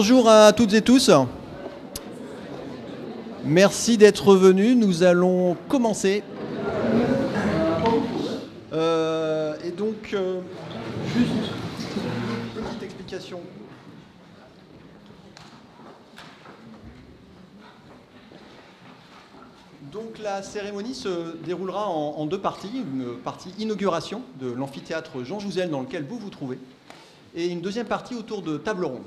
Bonjour à toutes et tous. Merci d'être venus. Nous allons commencer. Et donc, juste une petite explication. Donc la cérémonie se déroulera en deux parties. Une partie inauguration de l'amphithéâtre Jean Jouzel dans lequel vous vous trouvez. Et une deuxième partie autour de table ronde.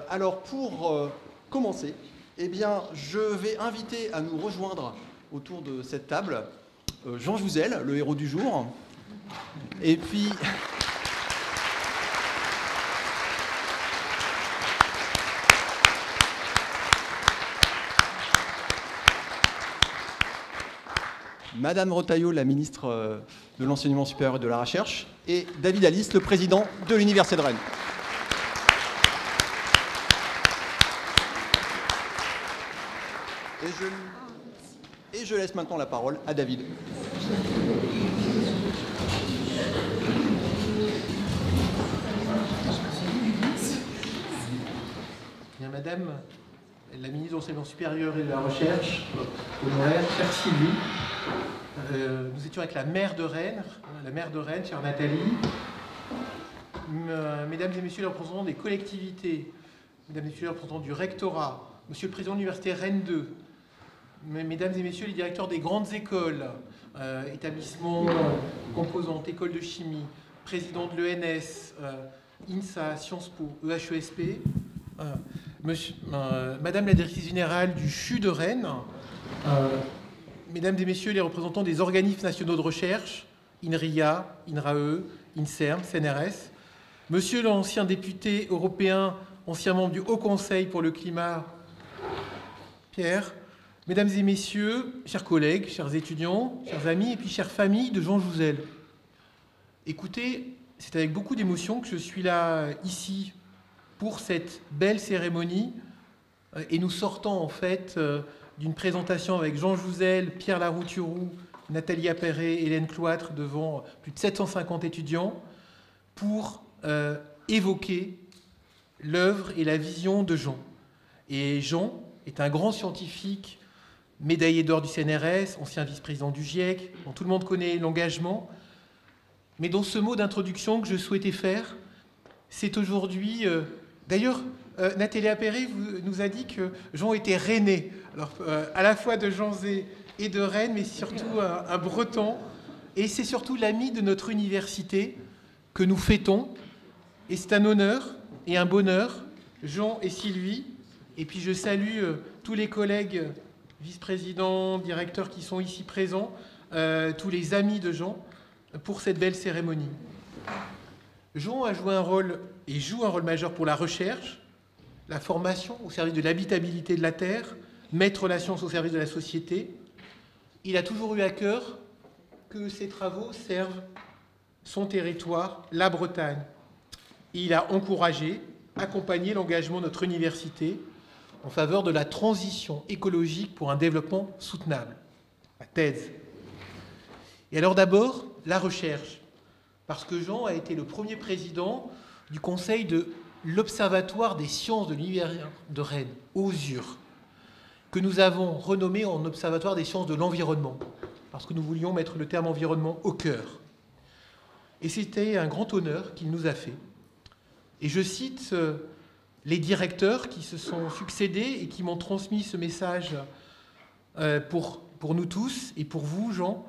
Alors pour commencer, eh bien, je vais inviter à nous rejoindre autour de cette table Jean Jouzel, le héros du jour, et puis Madame Retailleau, la ministre de l'Enseignement supérieur et de la Recherche, et David Alice, le président de l'Université de Rennes. Et je laisse maintenant la parole à David. Bien, Madame la ministre de l'Enseignement supérieur et de la Recherche, chère Sylvie, nous étions avec la maire de Rennes, chère Nathalie, mesdames et messieurs les représentants des collectivités, mesdames et messieurs les représentants du rectorat, monsieur le président de l'université Rennes 2, mesdames et messieurs les directeurs des grandes écoles, établissements composantes, écoles de chimie, président de l'ENS, INSA, Sciences Po, EHESP, madame la directrice générale du CHU de Rennes, mesdames et messieurs les représentants des organismes nationaux de recherche, INRIA, INRAE, INSERM, CNRS, monsieur l'ancien député européen, ancien membre du Haut Conseil pour le climat, Pierre, mesdames et messieurs, chers collègues, chers étudiants, chers amis et puis chères familles de Jean Jouzel. Écoutez, c'est avec beaucoup d'émotion que je suis là, ici, pour cette belle cérémonie. Et nous sortons en fait d'une présentation avec Jean Jouzel, Pierre Larouturou, Nathalie Appéré, Hélène Cloître devant plus de 750 étudiants pour évoquer l'œuvre et la vision de Jean. Et Jean est un grand scientifique, médaillé d'or du CNRS, ancien vice-président du GIEC, dont tout le monde connaît l'engagement. Mais dans ce mot d'introduction que je souhaitais faire, c'est aujourd'hui... D'ailleurs, Nathalie Appéré nous a dit que Jean était rennais. Alors, à la fois de Janzé et de Rennes, mais surtout un breton. Et c'est surtout l'ami de notre université que nous fêtons. Et c'est un honneur et un bonheur, Jean et Sylvie. Et puis je salue tous les collègues vice-présidents, directeurs qui sont ici présents, tous les amis de Jean, pour cette belle cérémonie. Jean a joué un rôle et joue un rôle majeur pour la recherche, la formation au service de l'habitabilité de la Terre, mettre la science au service de la société. Il a toujours eu à cœur que ses travaux servent son territoire, la Bretagne. Il a encouragé, accompagné l'engagement de notre université en faveur de la transition écologique pour un développement soutenable. La thèse. Et alors d'abord, la recherche. Parce que Jean a été le premier président du conseil de l'Observatoire des sciences de l'Université de Rennes, OSUR, que nous avons renommé en Observatoire des sciences de l'environnement, parce que nous voulions mettre le terme environnement au cœur. Et c'était un grand honneur qu'il nous a fait. Et je cite les directeurs qui se sont succédés et qui m'ont transmis ce message pour nous tous et pour vous, Jean.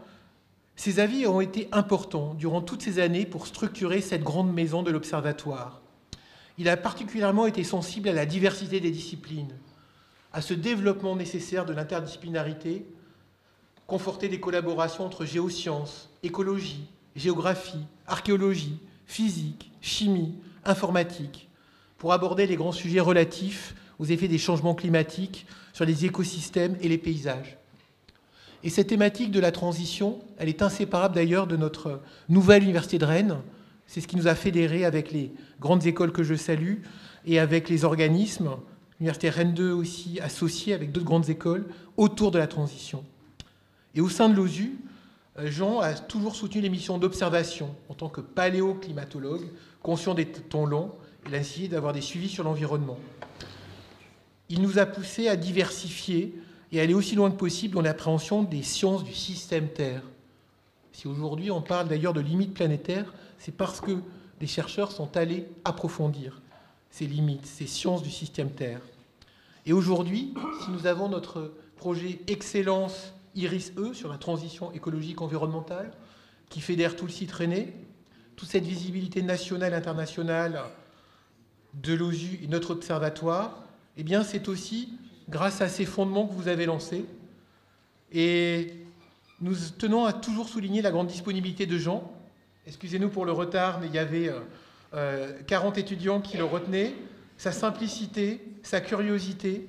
Ces avis ont été importants durant toutes ces années pour structurer cette grande maison de l'Observatoire. Il a particulièrement été sensible à la diversité des disciplines, à ce développement nécessaire de l'interdisciplinarité, conforter des collaborations entre géosciences, écologie, géographie, archéologie, physique, chimie, informatique, pour aborder les grands sujets relatifs aux effets des changements climatiques sur les écosystèmes et les paysages. Et cette thématique de la transition, elle est inséparable d'ailleurs de notre nouvelle université de Rennes. C'est ce qui nous a fédérés avec les grandes écoles que je salue et avec les organismes, l'université Rennes 2 aussi associée avec d'autres grandes écoles, autour de la transition. Et au sein de l'OSU, Jean a toujours soutenu les missions d'observation en tant que paléoclimatologue, conscient des temps longs et la nécessité d'avoir des suivis sur l'environnement. Il nous a poussé à diversifier et à aller aussi loin que possible dans l'appréhension des sciences du système Terre. Si aujourd'hui on parle d'ailleurs de limites planétaires, c'est parce que des chercheurs sont allés approfondir ces limites, ces sciences du système Terre. Et aujourd'hui, si nous avons notre projet Excellence IRIS-E sur la transition écologique environnementale, qui fédère tout le site rennais, toute cette visibilité nationale et internationale de l'OSU et notre observatoire, eh bien c'est aussi grâce à ces fondements que vous avez lancés. Et nous tenons à toujours souligner la grande disponibilité de Jean. Excusez-nous pour le retard, mais il y avait 40 étudiants qui le retenaient. Sa simplicité, sa curiosité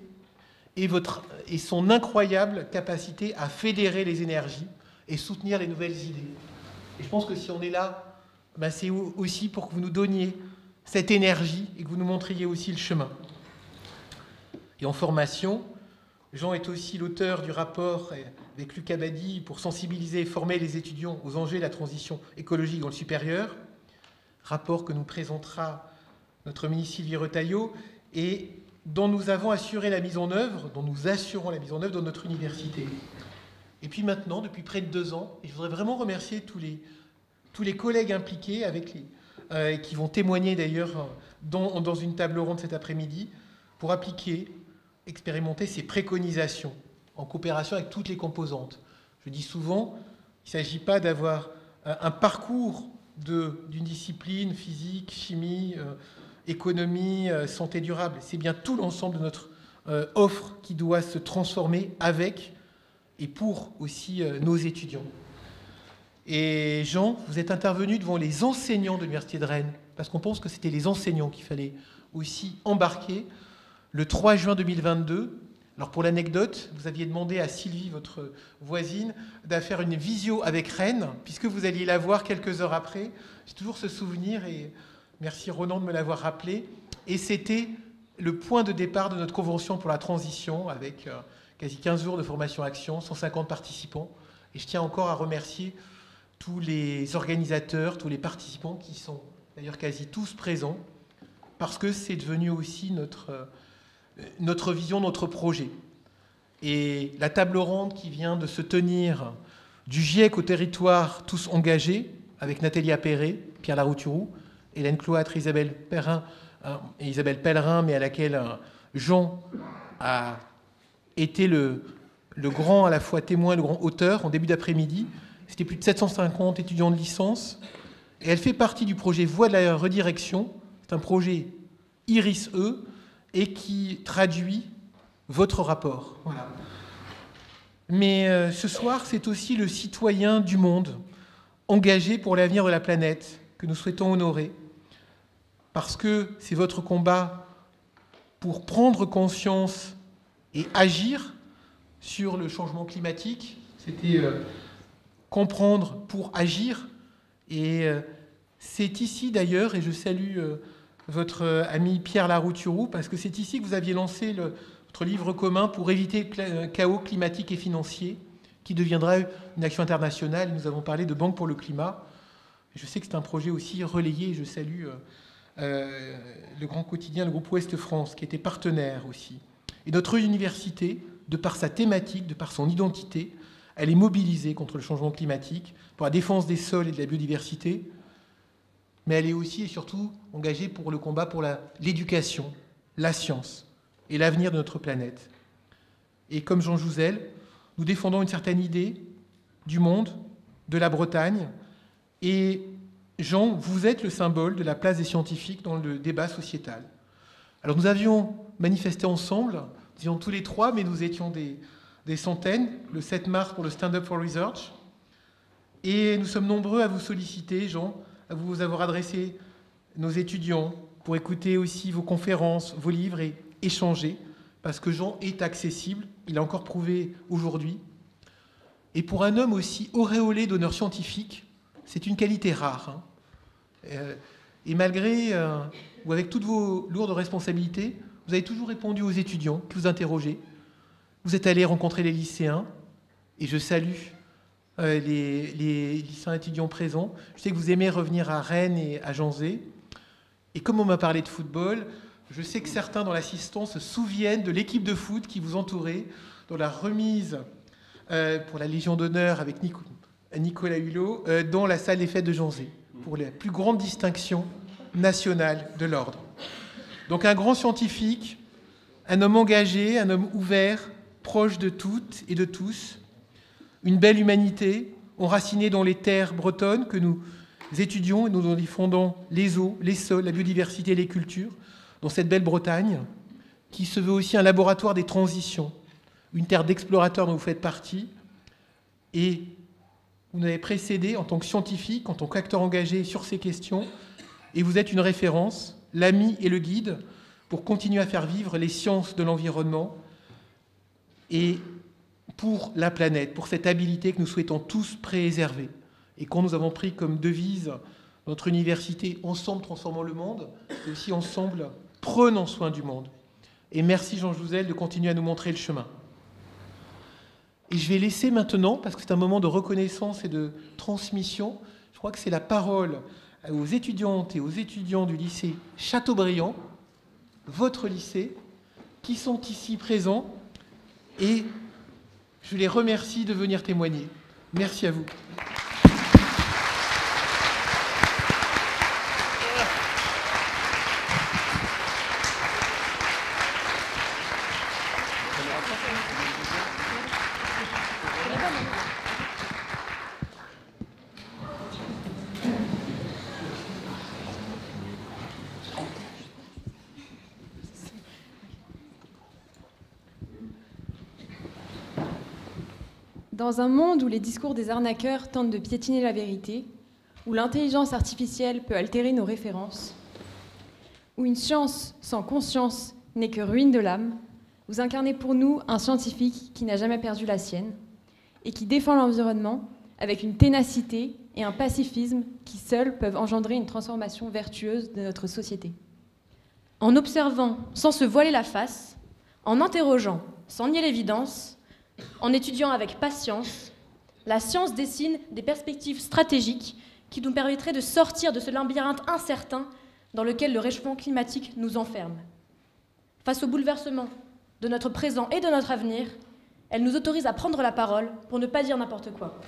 et son incroyable capacité à fédérer les énergies et soutenir les nouvelles idées. Et je pense que si on est là, ben c'est aussi pour que vous nous donniez cette énergie et que vous nous montriez aussi le chemin. Et en formation, Jean est aussi l'auteur du rapport avec Luc Abadi pour sensibiliser et former les étudiants aux enjeux de la transition écologique dans le supérieur. Rapport que nous présentera notre ministre Sylvie Retailleau et dont nous avons assuré la mise en œuvre, dont nous assurons la mise en œuvre dans notre université. Et puis maintenant, depuis près de 2 ans, et je voudrais vraiment remercier tous les collègues impliqués qui vont témoigner d'ailleurs dans une table ronde cet après-midi pour appliquer, expérimenter ces préconisations en coopération avec toutes les composantes. Je dis souvent, il ne s'agit pas d'avoir un parcours d'une discipline, physique, chimie, économie, santé durable. C'est bien tout l'ensemble de notre offre qui doit se transformer avec et pour aussi nos étudiants. Et Jean, vous êtes intervenu devant les enseignants de l'Université de Rennes, parce qu'on pense que c'était les enseignants qu'il fallait aussi embarquer le 3 juin 2022. Alors pour l'anecdote, vous aviez demandé à Sylvie, votre voisine, de faire une visio avec Rennes, puisque vous alliez la voir quelques heures après. J'ai toujours ce souvenir, et merci Ronan de me l'avoir rappelé. Et c'était le point de départ de notre convention pour la transition, avec quasi 15 jours de formation-action, 150 participants. Et je tiens encore à remercier tous les organisateurs, tous les participants qui sont d'ailleurs quasi tous présents, parce que c'est devenu aussi notre vision, notre projet. Et la table ronde qui vient de se tenir du GIEC au territoire tous engagés, avec Nathalie Appéré, Pierre Larouturou, Hélène Cloître, Isabelle Pellerin, mais à laquelle Jean a été le grand à la fois témoin et le grand auteur en début d'après-midi. C'était plus de 750 étudiants de licence. Et elle fait partie du projet Voie de la redirection. C'est un projet IRIS-E et qui traduit votre rapport. Voilà. Mais ce soir, c'est aussi le citoyen du monde engagé pour l'avenir de la planète que nous souhaitons honorer. Parce que c'est votre combat pour prendre conscience et agir sur le changement climatique. C'était comprendre pour agir. Et c'est ici d'ailleurs, et je salue votre ami Pierre Larouturou, parce que c'est ici que vous aviez lancé votre livre commun pour éviter le chaos climatique et financier, qui deviendra une action internationale. Nous avons parlé de Banque pour le climat. Je sais que c'est un projet aussi relayé, et je salue le grand quotidien, le groupe Ouest France, qui était partenaire aussi. Et notre université, de par sa thématique, de par son identité, elle est mobilisée contre le changement climatique, pour la défense des sols et de la biodiversité, mais elle est aussi et surtout engagée pour le combat pour l'éducation, la science et l'avenir de notre planète. Et comme Jean Jouzel, nous défendons une certaine idée du monde, de la Bretagne, et Jean, vous êtes le symbole de la place des scientifiques dans le débat sociétal. Alors nous avions manifesté ensemble, disons tous les 3, mais nous étions des centaines, le 7 mars pour le Stand Up for Research. Et nous sommes nombreux à vous solliciter, Jean, à vous avoir adressé nos étudiants pour écouter aussi vos conférences, vos livres et échanger, parce que Jean est accessible, il a encore prouvé aujourd'hui. Et pour un homme aussi auréolé d'honneur scientifique, c'est une qualité rare. Et malgré, ou avec toutes vos lourdes responsabilités, vous avez toujours répondu aux étudiants qui vous interrogeaient. Vous êtes allé rencontrer les lycéens, et je salue les lycéens étudiants présents. Je sais que vous aimez revenir à Rennes et à Janzé. Et comme on m'a parlé de football, je sais que certains dans l'assistance se souviennent de l'équipe de foot qui vous entourait dans la remise pour la Légion d'honneur avec Nicolas Hulot dans la salle des fêtes de Janzé, pour la plus grande distinction nationale de l'ordre. Donc un grand scientifique, un homme engagé, un homme ouvert, proche de toutes et de tous, une belle humanité, enracinée dans les terres bretonnes que nous étudions et nous en défendons les eaux, les sols, la biodiversité et les cultures, dans cette belle Bretagne, qui se veut aussi un laboratoire des transitions, une terre d'explorateurs dont vous faites partie, et vous nous avez précédé en tant que scientifique, en tant qu'acteur engagé sur ces questions, et vous êtes une référence, l'ami et le guide, pour continuer à faire vivre les sciences de l'environnement, et pour la planète, pour cette habilité que nous souhaitons tous préserver. Et quand nous avons pris comme devise notre université, ensemble transformons le monde, et aussi ensemble prenons soin du monde. Et merci Jean Jouzel de continuer à nous montrer le chemin. Et je vais laisser maintenant, parce que c'est un moment de reconnaissance et de transmission, je crois que c'est la parole aux étudiantes et aux étudiants du lycée Chateaubriand, votre lycée, qui sont ici présents, et je les remercie de venir témoigner. Merci à vous. Dans un monde où les discours des arnaqueurs tentent de piétiner la vérité, où l'intelligence artificielle peut altérer nos références, où une science sans conscience n'est que ruine de l'âme, vous incarnez pour nous un scientifique qui n'a jamais perdu la sienne et qui défend l'environnement avec une ténacité et un pacifisme qui seuls peuvent engendrer une transformation vertueuse de notre société. En observant sans se voiler la face, en interrogeant sans nier l'évidence, en étudiant avec patience, la science dessine des perspectives stratégiques qui nous permettraient de sortir de ce labyrinthe incertain dans lequel le réchauffement climatique nous enferme. Face au bouleversement de notre présent et de notre avenir, elle nous autorise à prendre la parole pour ne pas dire n'importe quoi.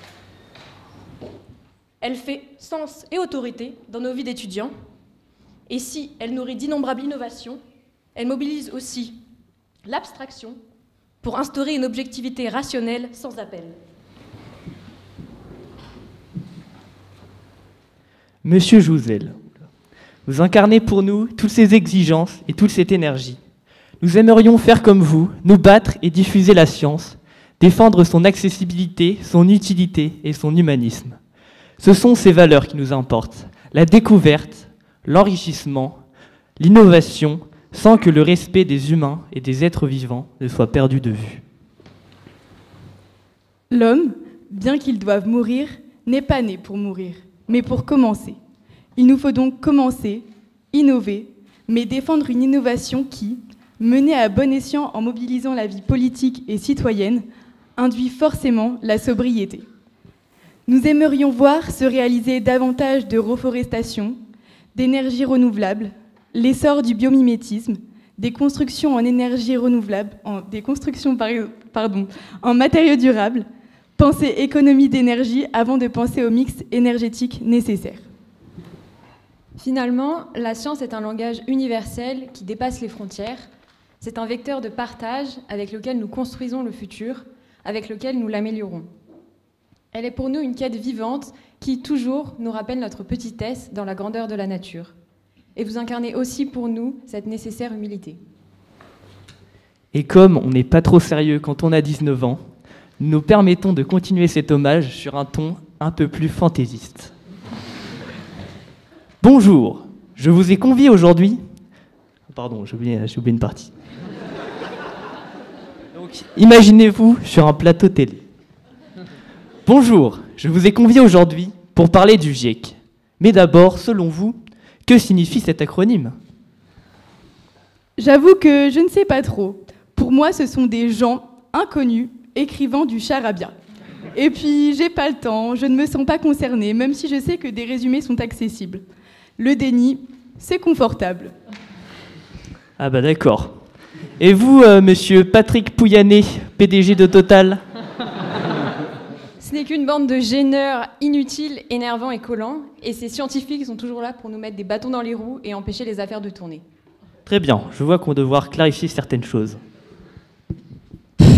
Elle fait sens et autorité dans nos vies d'étudiants, et si elle nourrit d'innombrables innovations, elle mobilise aussi l'abstraction pour instaurer une objectivité rationnelle sans appel. Monsieur Jouzel, vous incarnez pour nous toutes ces exigences et toute cette énergie. Nous aimerions faire comme vous, nous battre et diffuser la science, défendre son accessibilité, son utilité et son humanisme. Ce sont ces valeurs qui nous importent, la découverte, l'enrichissement, l'innovation, sans que le respect des humains et des êtres vivants ne soit perdu de vue. L'homme, bien qu'il doive mourir, n'est pas né pour mourir, mais pour commencer. Il nous faut donc commencer, innover, mais défendre une innovation qui, menée à bon escient en mobilisant la vie politique et citoyenne, induit forcément la sobriété. Nous aimerions voir se réaliser davantage de reforestation, d'énergie renouvelable, l'essor du biomimétisme, des constructions en énergie renouvelable, en matériaux durables, penser économie d'énergie avant de penser au mix énergétique nécessaire. Finalement, la science est un langage universel qui dépasse les frontières. C'est un vecteur de partage avec lequel nous construisons le futur, avec lequel nous l'améliorons. Elle est pour nous une quête vivante qui, toujours, nous rappelle notre petitesse dans la grandeur de la nature. Et vous incarnez aussi pour nous cette nécessaire humilité. Et comme on n'est pas trop sérieux quand on a 19 ans, nous nous permettons de continuer cet hommage sur un ton un peu plus fantaisiste. Bonjour, je vous ai convié aujourd'hui... Pardon, j'ai oublié une partie. Donc, imaginez-vous sur un plateau télé. Bonjour, je vous ai convié aujourd'hui pour parler du GIEC. Mais d'abord, selon vous, que signifie cet acronyme ? J'avoue que je ne sais pas trop. Pour moi, ce sont des gens inconnus écrivant du charabia. Et puis, j'ai pas le temps, je ne me sens pas concernée, même si je sais que des résumés sont accessibles. Le déni, C'est confortable. Ah bah d'accord. Et vous, monsieur Patrick Pouyanné, PDG de Total? Ce n'est qu'une bande de gêneurs inutiles, énervants et collants, et ces scientifiques sont toujours là pour nous mettre des bâtons dans les roues et empêcher les affaires de tourner. Très bien, je vois qu'on va devoir clarifier certaines choses.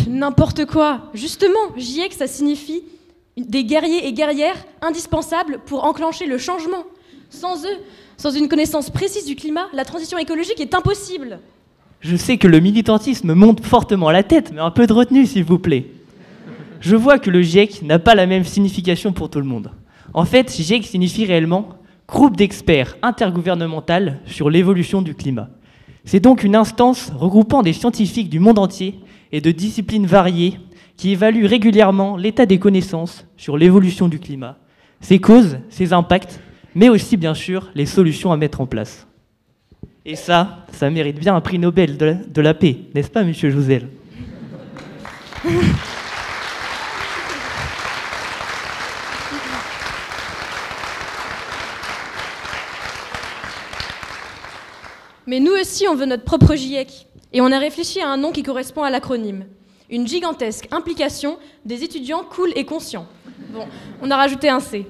N'importe quoi. Justement, GIEC, ça signifie des guerriers et guerrières indispensables pour enclencher le changement. Sans eux, sans une connaissance précise du climat, la transition écologique est impossible. Je sais que le militantisme monte fortement à la tête, mais un peu de retenue, s'il vous plaît. Je vois que le GIEC n'a pas la même signification pour tout le monde. En fait, GIEC signifie réellement Groupe d'experts intergouvernemental sur l'évolution du climat. C'est donc une instance regroupant des scientifiques du monde entier et de disciplines variées qui évalue régulièrement l'état des connaissances sur l'évolution du climat, ses causes, ses impacts, mais aussi bien sûr les solutions à mettre en place. Et ça mérite bien un prix Nobel de la paix, n'est-ce pas, monsieur Jouzel? Mais nous aussi, on veut notre propre GIEC. Et on a réfléchi à un nom qui correspond à l'acronyme. Une gigantesque implication des étudiants cool et conscients. Bon, on a rajouté un C.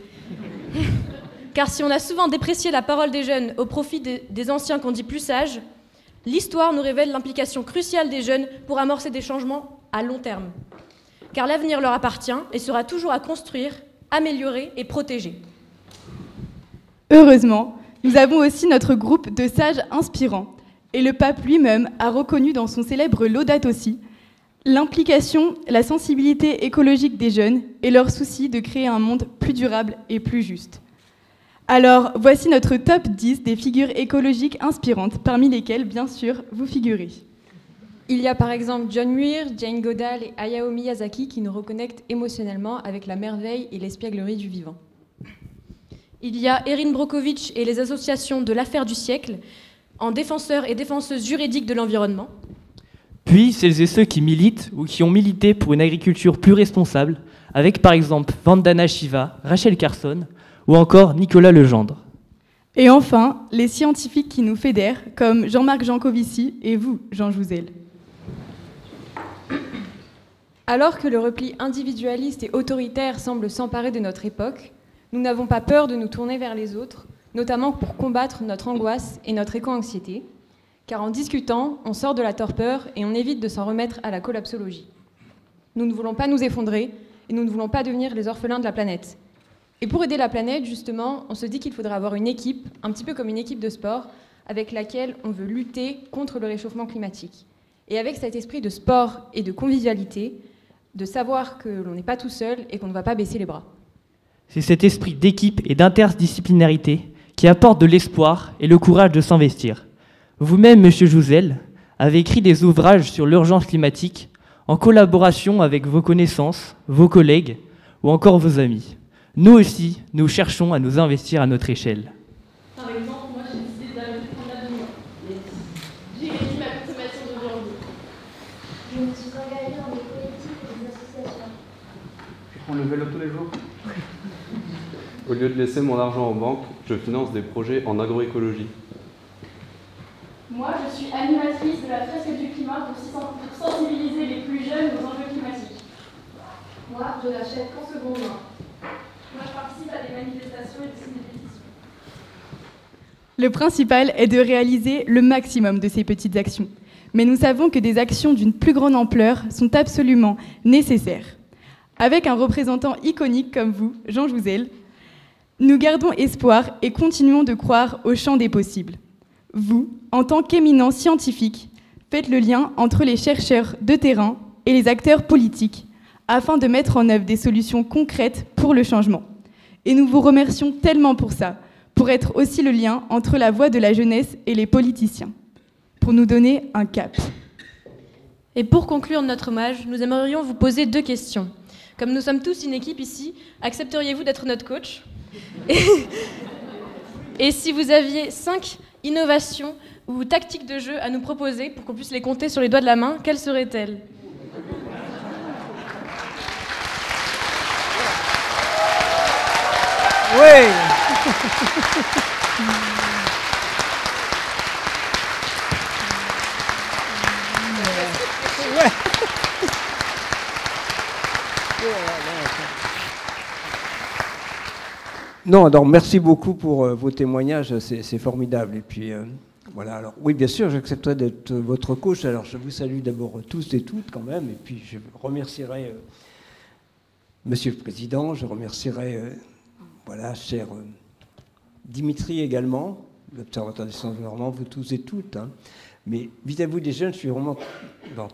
Car si on a souvent déprécié la parole des jeunes au profit des anciens qu'on dit plus sages, l'histoire nous révèle l'implication cruciale des jeunes pour amorcer des changements à long terme. Car l'avenir leur appartient et sera toujours à construire, améliorer et protéger. Heureusement, nous avons aussi notre groupe de sages inspirants. Et le pape lui-même a reconnu dans son célèbre Laudato Si l'implication, la sensibilité écologique des jeunes et leur souci de créer un monde plus durable et plus juste. Alors, voici notre top 10 des figures écologiques inspirantes, parmi lesquelles, bien sûr, vous figurez. Il y a par exemple John Muir, Jane Goodall et Hayao Miyazaki qui nous reconnectent émotionnellement avec la merveille et l'espièglerie du vivant. Il y a Erin Brockovich et les associations de l'affaire du siècle, en défenseurs et défenseuses juridiques de l'environnement. Puis celles et ceux qui militent ou qui ont milité pour une agriculture plus responsable, avec par exemple Vandana Shiva, Rachel Carson ou encore Nicolas Legendre. Et enfin, les scientifiques qui nous fédèrent, comme Jean-Marc Jancovici et vous, Jean Jouzel. Alors que le repli individualiste et autoritaire semble s'emparer de notre époque, nous n'avons pas peur de nous tourner vers les autres, notamment pour combattre notre angoisse et notre éco-anxiété, car en discutant, on sort de la torpeur et on évite de s'en remettre à la collapsologie. Nous ne voulons pas nous effondrer et nous ne voulons pas devenir les orphelins de la planète. Et pour aider la planète, justement, on se dit qu'il faudrait avoir une équipe, un petit peu comme une équipe de sport, avec laquelle on veut lutter contre le réchauffement climatique. Et avec cet esprit de sport et de convivialité, de savoir que l'on n'est pas tout seul et qu'on ne va pas baisser les bras. C'est cet esprit d'équipe et d'interdisciplinarité qui apporte de l'espoir et le courage de s'investir. Vous-même, monsieur Jouzel, avez écrit des ouvrages sur l'urgence climatique en collaboration avec vos connaissances, vos collègues ou encore vos amis. Nous aussi, nous cherchons à nous investir à notre échelle. Par exemple, moi j'ai décidé d'arrêter l'avion. J'ai réduit ma consommation de viande. Je me suis engagée dans des collectifs et des associations. Je prends le vélo tous les jours. Au lieu de laisser mon argent en banque, je finance des projets en agroécologie. Moi, je suis animatrice de la fresque du climat pour sensibiliser les plus jeunes aux enjeux climatiques. Moi, je n'achète qu'en seconde main. Moi, je participe à des manifestations et des pétitions. Le principal est de réaliser le maximum de ces petites actions. Mais nous savons que des actions d'une plus grande ampleur sont absolument nécessaires. Avec un représentant iconique comme vous, Jean Jouzel, nous gardons espoir et continuons de croire au champ des possibles. Vous, en tant qu'éminent scientifique, faites le lien entre les chercheurs de terrain et les acteurs politiques afin de mettre en œuvre des solutions concrètes pour le changement. Et nous vous remercions tellement pour ça, pour être aussi le lien entre la voix de la jeunesse et les politiciens, pour nous donner un cap. Et pour conclure notre hommage, nous aimerions vous poser 2 questions. Comme nous sommes tous une équipe ici, accepteriez-vous d'être notre coach ? Et si vous aviez 5 innovations ou tactiques de jeu à nous proposer pour qu'on puisse les compter sur les doigts de la main, quelles seraient-elles ? Oui. Non, alors merci beaucoup pour vos témoignages, c'est formidable. Et puis voilà, alors oui, bien sûr, j'accepterai d'être votre coach. Alors je vous salue d'abord tous et toutes quand même, et puis je remercierai Monsieur le Président, je remercierai, voilà, cher Dimitri également, l'Observatoire des sciences environnementales, vous tous et toutes. Hein. Mais vis-à-vis des jeunes, je suis vraiment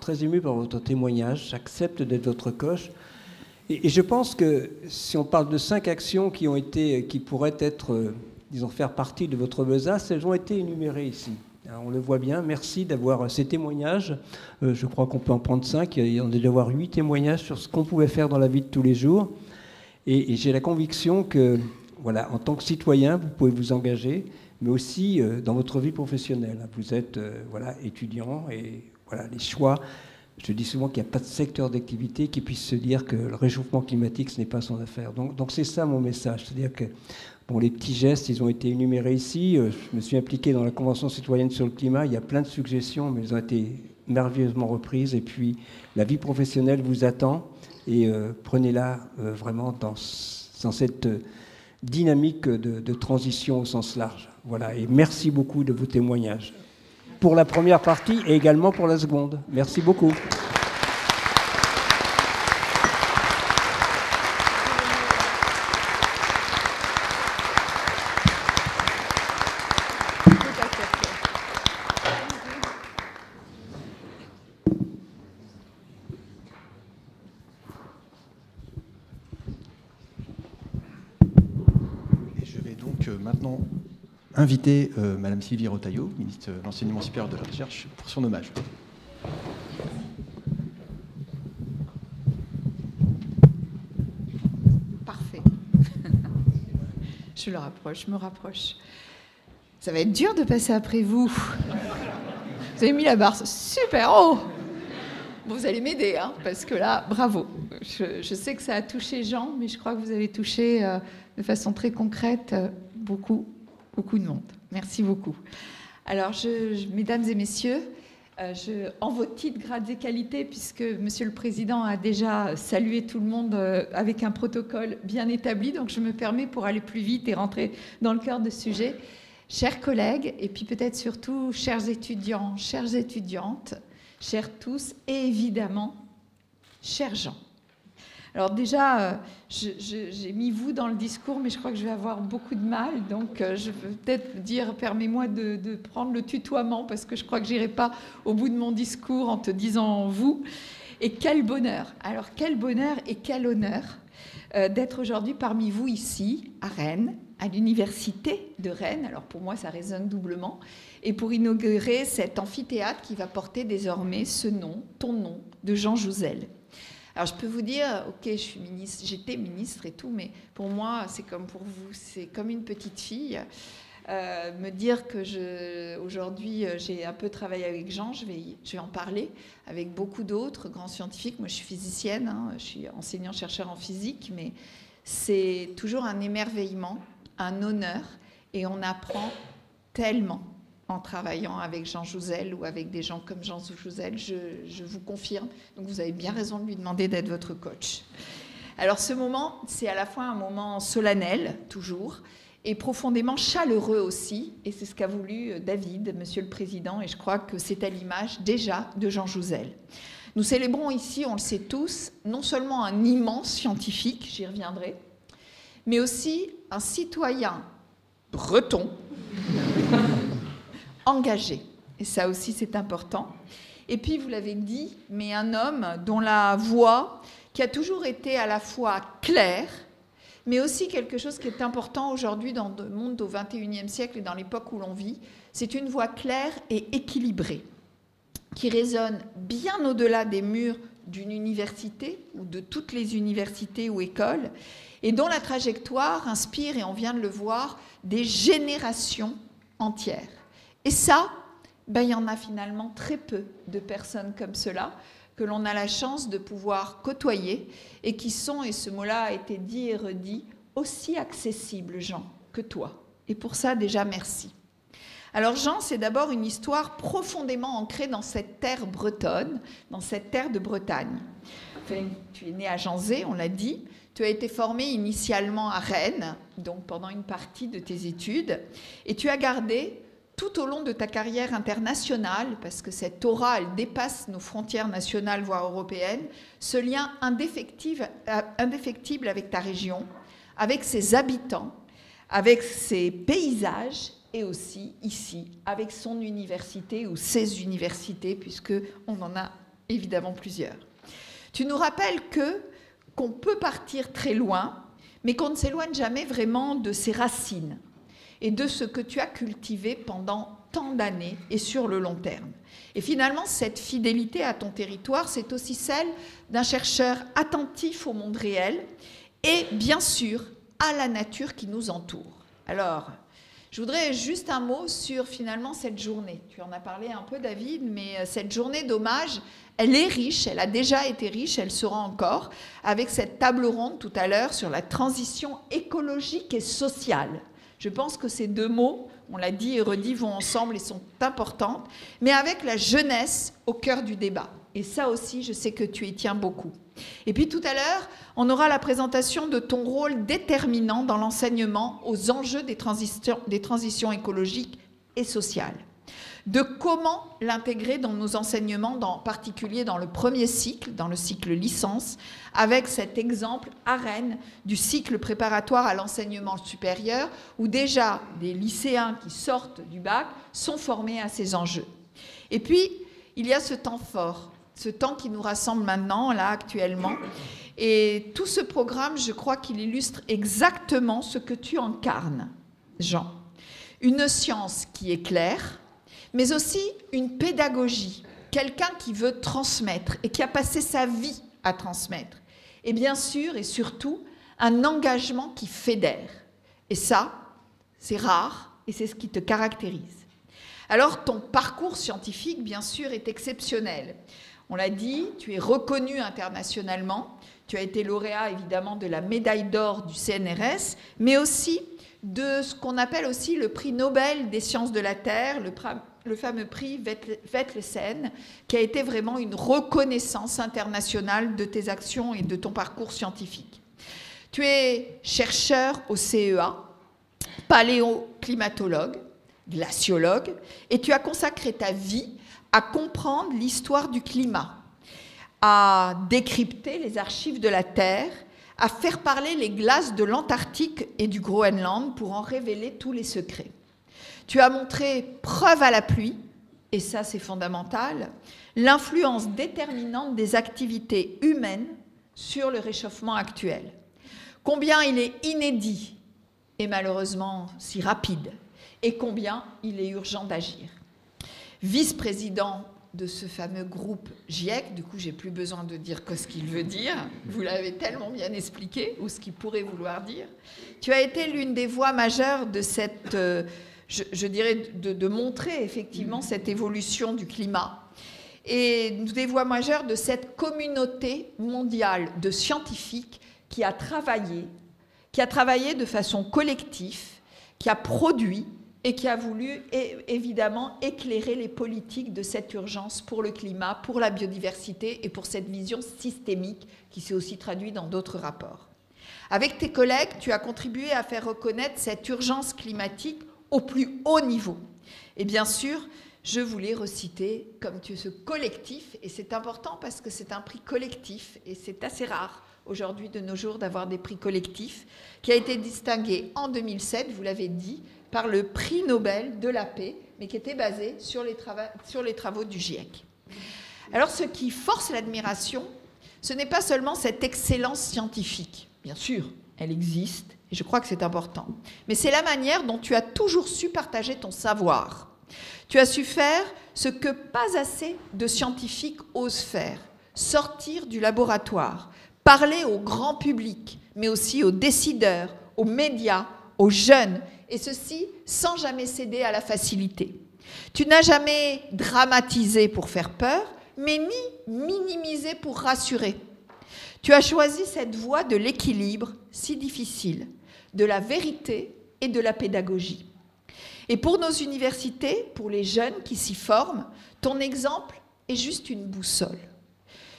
très ému par votre témoignage. J'accepte d'être votre coach. Et je pense que si on parle de 5 actions qui pourraient être, disons, faire partie de votre besace, elles ont été énumérées ici. Alors, on le voit bien. Merci d'avoir ces témoignages. Je crois qu'on peut en prendre 5. Il y en a d'avoir 8 témoignages sur ce qu'on pouvait faire dans la vie de tous les jours. Et j'ai la conviction que, voilà, en tant que citoyen, vous pouvez vous engager, mais aussi dans votre vie professionnelle. Vous êtes voilà, étudiant et voilà, les choix. Je dis souvent qu'il n'y a pas de secteur d'activité qui puisse se dire que le réchauffement climatique, ce n'est pas son affaire. Donc c'est ça mon message. C'est-à-dire que bon, les petits gestes, ils ont été énumérés ici. Je me suis impliqué dans la Convention citoyenne sur le climat. Il y a plein de suggestions, mais elles ont été merveilleusement reprises. Et puis, la vie professionnelle vous attend. Et prenez-la vraiment dans cette dynamique de transition au sens large. Voilà. Et merci beaucoup de vos témoignages. Pour la première partie et également pour la seconde. Merci beaucoup. Et je vais donc maintenant inviter Madame Sylvie Retailleau, ministre de l'Enseignement supérieur de la Recherche, pour son hommage. Parfait. Je me rapproche. Ça va être dur de passer après vous. Vous avez mis la barre super haut. Bon, vous allez m'aider, hein, parce que là, bravo. Je sais que ça a touché Jean, mais je crois que vous avez touché de façon très concrète beaucoup de monde. Merci beaucoup. Alors, mesdames et messieurs, en vos titres, grades et qualités, puisque Monsieur le Président a déjà salué tout le monde avec un protocole bien établi, donc je me permets, pour aller plus vite et rentrer dans le cœur du sujet, chers collègues, et puis peut-être surtout chers étudiants, chères étudiantes, chers tous, et évidemment, chers Jean. Alors déjà, j'ai mis vous dans le discours, mais je crois que je vais avoir beaucoup de mal. Donc je peux peut-être dire, permets-moi de prendre le tutoiement, parce que je crois que je n'irai pas au bout de mon discours en te disant vous. Et quel bonheur. Alors quel bonheur et quel honneur d'être aujourd'hui parmi vous ici, à Rennes, à l'université de Rennes. Alors pour moi, ça résonne doublement. Et pour inaugurer cet amphithéâtre qui va porter désormais ce nom, ton nom, de Jean Jouzel. Alors, je peux vous dire, ok, je suis ministre, j'étais ministre et tout, mais pour moi, c'est comme pour vous, c'est comme une petite fille. Me dire que aujourd'hui, j'ai un peu travaillé avec Jean, je vais en parler, avec beaucoup d'autres grands scientifiques. Moi, je suis physicienne, hein, je suis enseignant-chercheur en physique, mais c'est toujours un émerveillement, un honneur, et on apprend tellement en travaillant avec Jean Jouzel ou avec des gens comme Jean Jouzel, je vous confirme. Donc vous avez bien raison de lui demander d'être votre coach. Alors ce moment, c'est à la fois un moment solennel, toujours, et profondément chaleureux aussi. Et c'est ce qu'a voulu David, Monsieur le Président, et je crois que c'est à l'image déjà de Jean Jouzel. Nous célébrons ici, on le sait tous, non seulement un immense scientifique, j'y reviendrai, mais aussi un citoyen breton, engagé. Et ça aussi, c'est important. Et puis, vous l'avez dit, mais un homme dont la voix, qui a toujours été à la fois claire, mais aussi quelque chose qui est important aujourd'hui dans le monde au XXIe siècle et dans l'époque où l'on vit, c'est une voix claire et équilibrée, qui résonne bien au-delà des murs d'une université ou de toutes les universités ou écoles, et dont la trajectoire inspire, et on vient de le voir, des générations entières. Et ça, il y en a finalement très peu de personnes comme cela que l'on a la chance de pouvoir côtoyer et qui sont, et ce mot-là a été dit et redit, aussi accessibles, Jean, que toi. Et pour ça, déjà, merci. Alors Jean, c'est d'abord une histoire profondément ancrée dans cette terre bretonne, dans cette terre de Bretagne. tu es né à Janzé, on l'a dit. Tu as été formé initialement à Rennes, donc pendant une partie de tes études, et tu as gardé tout au long de ta carrière internationale, parce que cette aura, elle dépasse nos frontières nationales, voire européennes, ce lien indéfectible avec ta région, avec ses habitants, avec ses paysages, et aussi ici, avec son université ou ses universités, puisqu'on en a évidemment plusieurs. Tu nous rappelles qu'on peut partir très loin, mais qu'on ne s'éloigne jamais vraiment de ses racines et de ce que tu as cultivé pendant tant d'années et sur le long terme. Et finalement, cette fidélité à ton territoire, c'est aussi celle d'un chercheur attentif au monde réel et bien sûr à la nature qui nous entoure. Alors, je voudrais juste un mot sur finalement cette journée. Tu en as parlé un peu, David, mais cette journée d'hommage, elle est riche, elle a déjà été riche, elle sera encore, avec cette table ronde tout à l'heure sur la transition écologique et sociale. Je pense que ces deux mots, on l'a dit et redit, vont ensemble et sont importantes, mais avec la jeunesse au cœur du débat. Et ça aussi, je sais que tu y tiens beaucoup. Et puis tout à l'heure, on aura la présentation de ton rôle déterminant dans l'enseignement aux enjeux des transitions écologiques et sociales. De comment l'intégrer dans nos enseignements, en particulier dans le premier cycle, dans le cycle licence, avec cet exemple à Rennes du cycle préparatoire à l'enseignement supérieur, où déjà des lycéens qui sortent du bac sont formés à ces enjeux. Et puis, il y a ce temps fort, ce temps qui nous rassemble maintenant, là, actuellement. Et tout ce programme, je crois qu'il illustre exactement ce que tu incarnes, Jean. Une science qui est claire, mais aussi une pédagogie, quelqu'un qui veut transmettre et qui a passé sa vie à transmettre. Et bien sûr et surtout, un engagement qui fédère. Et ça, c'est rare et c'est ce qui te caractérise. Alors, ton parcours scientifique, bien sûr, est exceptionnel. On l'a dit, tu es reconnu internationalement. Tu as été lauréat, évidemment, de la médaille d'or du CNRS, mais aussi de ce qu'on appelle aussi le prix Nobel des sciences de la Terre, le fameux prix Vetlesen, qui a été vraiment une reconnaissance internationale de tes actions et de ton parcours scientifique. Tu es chercheur au CEA, paléoclimatologue, glaciologue, et tu as consacré ta vie à comprendre l'histoire du climat, à décrypter les archives de la Terre, à faire parler les glaces de l'Antarctique et du Groenland pour en révéler tous les secrets. Tu as montré preuve à l'appui, et ça c'est fondamental, l'influence déterminante des activités humaines sur le réchauffement actuel. Combien il est inédit et malheureusement si rapide, et combien il est urgent d'agir. Vice-président de ce fameux groupe GIEC, du coup j'ai plus besoin de dire que ce qu'il veut dire, vous l'avez tellement bien expliqué, ou ce qu'il pourrait vouloir dire. Tu as été l'une des voix majeures de cette, je dirais, de montrer effectivement cette évolution du climat, et des voix majeures de cette communauté mondiale de scientifiques qui a travaillé de façon collective, qui a produit, et qui a voulu évidemment éclairer les politiques de cette urgence pour le climat, pour la biodiversité et pour cette vision systémique qui s'est aussi traduite dans d'autres rapports. Avec tes collègues, tu as contribué à faire reconnaître cette urgence climatique au plus haut niveau. Et bien sûr, je voulais reciter comme ce collectif, et c'est important parce que c'est un prix collectif, et c'est assez rare aujourd'hui de nos jours d'avoir des prix collectifs, qui a été distingué en 2007, vous l'avez dit, par le prix Nobel de la paix, mais qui était basé sur les travaux du GIEC. Alors, ce qui force l'admiration, ce n'est pas seulement cette excellence scientifique. Bien sûr, elle existe, et je crois que c'est important. Mais c'est la manière dont tu as toujours su partager ton savoir. Tu as su faire ce que pas assez de scientifiques osent faire, sortir du laboratoire, parler au grand public, mais aussi aux décideurs, aux médias, aux jeunes, et ceci sans jamais céder à la facilité. Tu n'as jamais dramatisé pour faire peur, mais ni minimisé pour rassurer. Tu as choisi cette voie de l'équilibre si difficile, de la vérité et de la pédagogie. Et pour nos universités, pour les jeunes qui s'y forment, ton exemple est juste une boussole.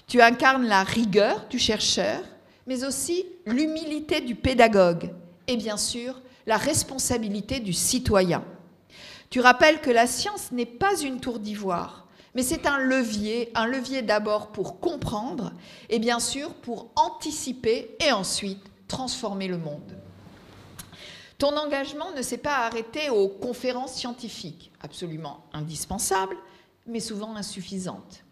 Tu incarnes la rigueur du chercheur, mais aussi l'humilité du pédagogue et bien sûr la responsabilité du citoyen. Tu rappelles que la science n'est pas une tour d'ivoire, mais c'est un levier d'abord pour comprendre et bien sûr pour anticiper et ensuite transformer le monde. Ton engagement ne s'est pas arrêté aux conférences scientifiques, absolument indispensables, mais souvent insuffisantes.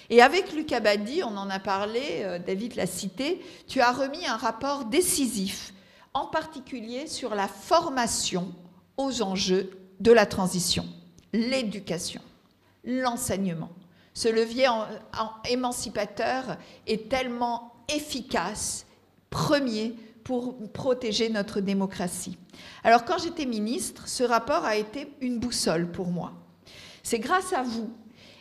Et avec Luc Abadie, on en a parlé, David l'a cité, tu as remis un rapport décisif, en particulier sur la formation aux enjeux de la transition, l'éducation, l'enseignement. Ce levier émancipateur est tellement efficace, premier, pour protéger notre démocratie. Alors quand j'étais ministre, ce rapport a été une boussole pour moi. C'est grâce à vous,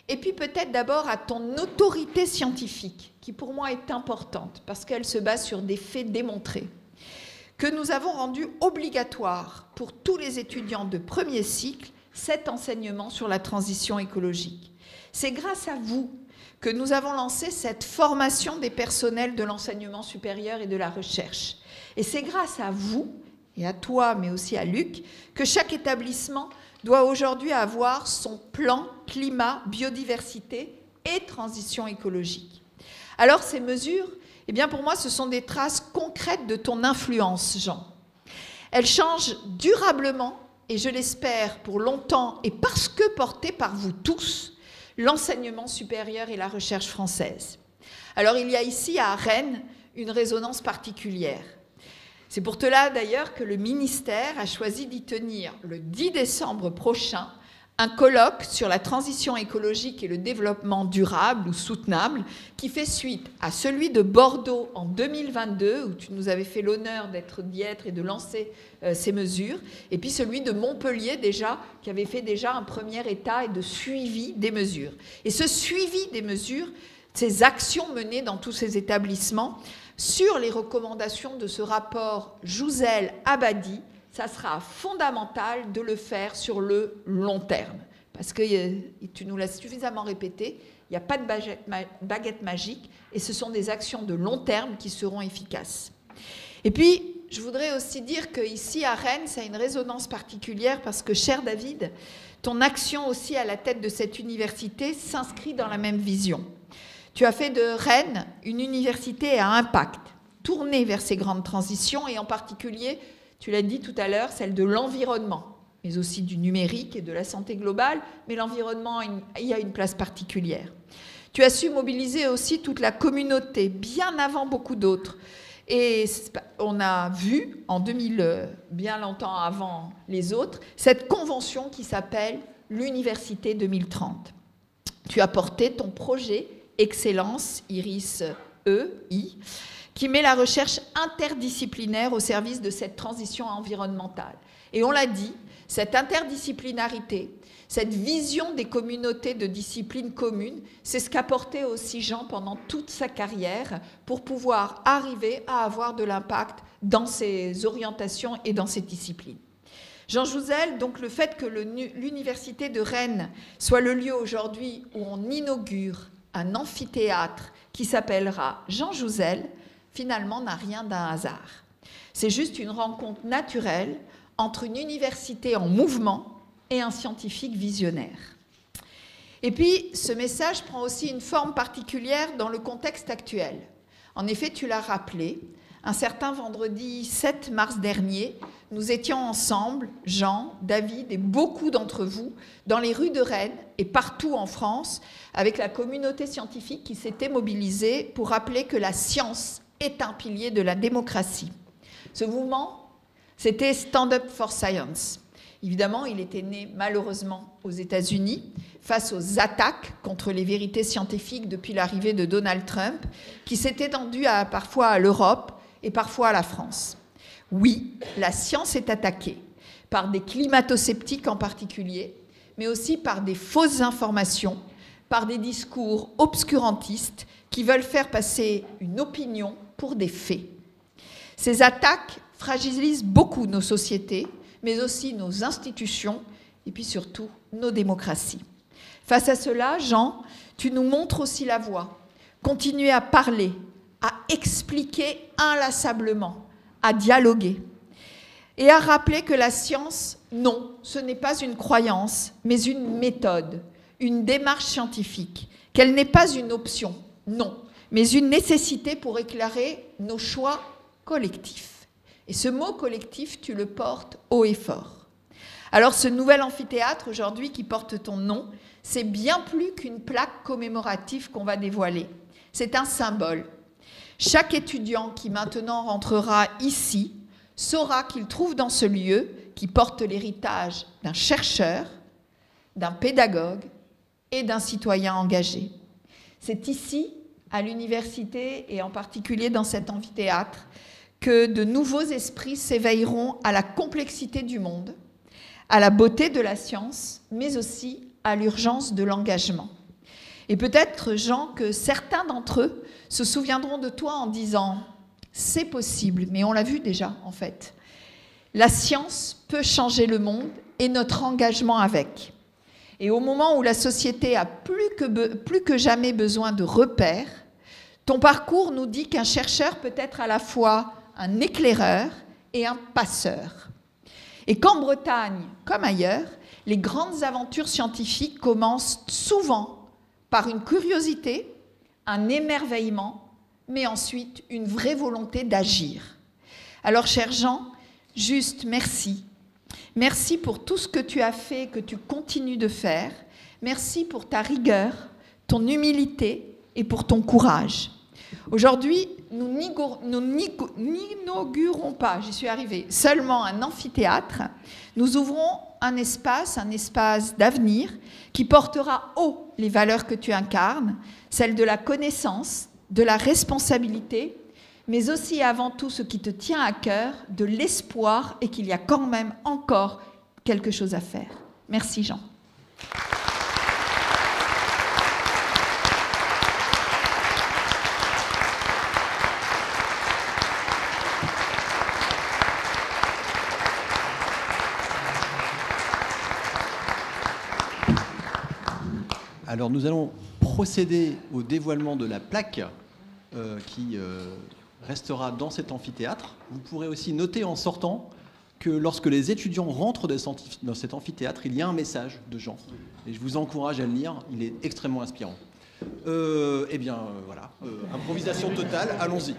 et puis peut-être d'abord à ton autorité scientifique, qui pour moi est importante, parce qu'elle se base sur des faits démontrés, que nous avons rendu obligatoire pour tous les étudiants de premier cycle cet enseignement sur la transition écologique. C'est grâce à vous que nous avons lancé cette formation des personnels de l'enseignement supérieur et de la recherche. Et c'est grâce à vous, et à toi, mais aussi à Luc, que chaque établissement doit aujourd'hui avoir son plan climat, biodiversité et transition écologique. Alors ces mesures, eh bien pour moi, ce sont des traces concrètes de ton influence, Jean. Elles changent durablement, et je l'espère pour longtemps, et parce que portées par vous tous, l'enseignement supérieur et la recherche française. Alors il y a ici à Rennes une résonance particulière. C'est pour cela d'ailleurs que le ministère a choisi d'y tenir le 10 décembre prochain un colloque sur la transition écologique et le développement durable ou soutenable qui fait suite à celui de Bordeaux en 2022 où tu nous avais fait l'honneur d'y être et de lancer ces mesures, et puis celui de Montpellier déjà qui avait fait déjà un premier état et de suivi des mesures. Et ce suivi des mesures, ces actions menées dans tous ces établissements sur les recommandations de ce rapport Jouzel-Abadie, ça sera fondamental de le faire sur le long terme. Parce que tu nous l'as suffisamment répété, il n'y a pas de baguette magique et ce sont des actions de long terme qui seront efficaces. Et puis, je voudrais aussi dire qu'ici à Rennes, ça a une résonance particulière parce que, cher David, ton action aussi à la tête de cette université s'inscrit dans la même vision. Tu as fait de Rennes une université à impact, tournée vers ces grandes transitions et en particulier, tu l'as dit tout à l'heure, celle de l'environnement, mais aussi du numérique et de la santé globale, mais l'environnement y a une place particulière. Tu as su mobiliser aussi toute la communauté, bien avant beaucoup d'autres. Et on a vu, en 2000, bien longtemps avant les autres, cette convention qui s'appelle l'Université 2030. Tu as porté ton projet Excellence IRIS-EI, qui met la recherche interdisciplinaire au service de cette transition environnementale. Et on l'a dit, cette interdisciplinarité, cette vision des communautés de disciplines communes, c'est ce qu'a porté aussi Jean pendant toute sa carrière pour pouvoir arriver à avoir de l'impact dans ses orientations et dans ses disciplines. Jean Jouzel, donc le fait que l'Université de Rennes soit le lieu aujourd'hui où on inaugure un amphithéâtre qui s'appellera Jean Jouzel, finalement n'a rien d'un hasard. C'est juste une rencontre naturelle entre une université en mouvement et un scientifique visionnaire. Et puis, ce message prend aussi une forme particulière dans le contexte actuel. En effet, tu l'as rappelé, un certain vendredi 7 mars dernier, nous étions ensemble, Jean, David et beaucoup d'entre vous, dans les rues de Rennes et partout en France, avec la communauté scientifique qui s'était mobilisée pour rappeler que la science est un pilier de la démocratie. Ce mouvement, c'était Stand Up for Science. Évidemment, il était né malheureusement aux États-Unis face aux attaques contre les vérités scientifiques depuis l'arrivée de Donald Trump, qui s'est étendue parfois à l'Europe et parfois à la France. Oui, la science est attaquée par des climato-sceptiques en particulier, mais aussi par des fausses informations, par des discours obscurantistes qui veulent faire passer une opinion pour des faits. Ces attaques fragilisent beaucoup nos sociétés, mais aussi nos institutions et puis surtout nos démocraties. Face à cela, Jean, tu nous montres aussi la voie continuer à parler, à expliquer inlassablement, à dialoguer et à rappeler que la science, non, ce n'est pas une croyance, mais une méthode, une démarche scientifique, qu'elle n'est pas une option, non, mais une nécessité pour éclairer nos choix collectifs. Et ce mot collectif, tu le portes haut et fort. Alors ce nouvel amphithéâtre aujourd'hui qui porte ton nom, c'est bien plus qu'une plaque commémorative qu'on va dévoiler. C'est un symbole. Chaque étudiant qui maintenant rentrera ici saura qu'il trouve dans ce lieu, qui porte l'héritage d'un chercheur, d'un pédagogue et d'un citoyen engagé. C'est ici, à l'université et en particulier dans cet amphithéâtre, que de nouveaux esprits s'éveilleront à la complexité du monde, à la beauté de la science, mais aussi à l'urgence de l'engagement. Et peut-être, Jean, que certains d'entre eux se souviendront de toi en disant « c'est possible », mais on l'a vu déjà en fait. La science peut changer le monde et notre engagement avec. Et au moment où la société a plus que jamais besoin de repères, ton parcours nous dit qu'un chercheur peut être à la fois un éclaireur et un passeur. Et qu'en Bretagne, comme ailleurs, les grandes aventures scientifiques commencent souvent par une curiosité, un émerveillement, mais ensuite une vraie volonté d'agir. Alors, cher Jean, juste merci. Merci pour tout ce que tu as fait, que tu continues de faire. Merci pour ta rigueur, ton humilité et pour ton courage. Aujourd'hui, nous n'inaugurons pas, j'y suis arrivée, seulement un amphithéâtre. Nous ouvrons un espace d'avenir qui portera haut les valeurs que tu incarnes, celles de la connaissance, de la responsabilité, mais aussi avant tout ce qui te tient à cœur, de l'espoir et qu'il y a quand même encore quelque chose à faire. Merci Jean. Alors nous allons procéder au dévoilement de la plaque qui restera dans cet amphithéâtre. Vous pourrez aussi noter en sortant que lorsque les étudiants rentrent dans cet amphithéâtre, il y a un message de Jean. Et je vous encourage à le lire, il est extrêmement inspirant. Eh bien, voilà, improvisation totale, allons-y.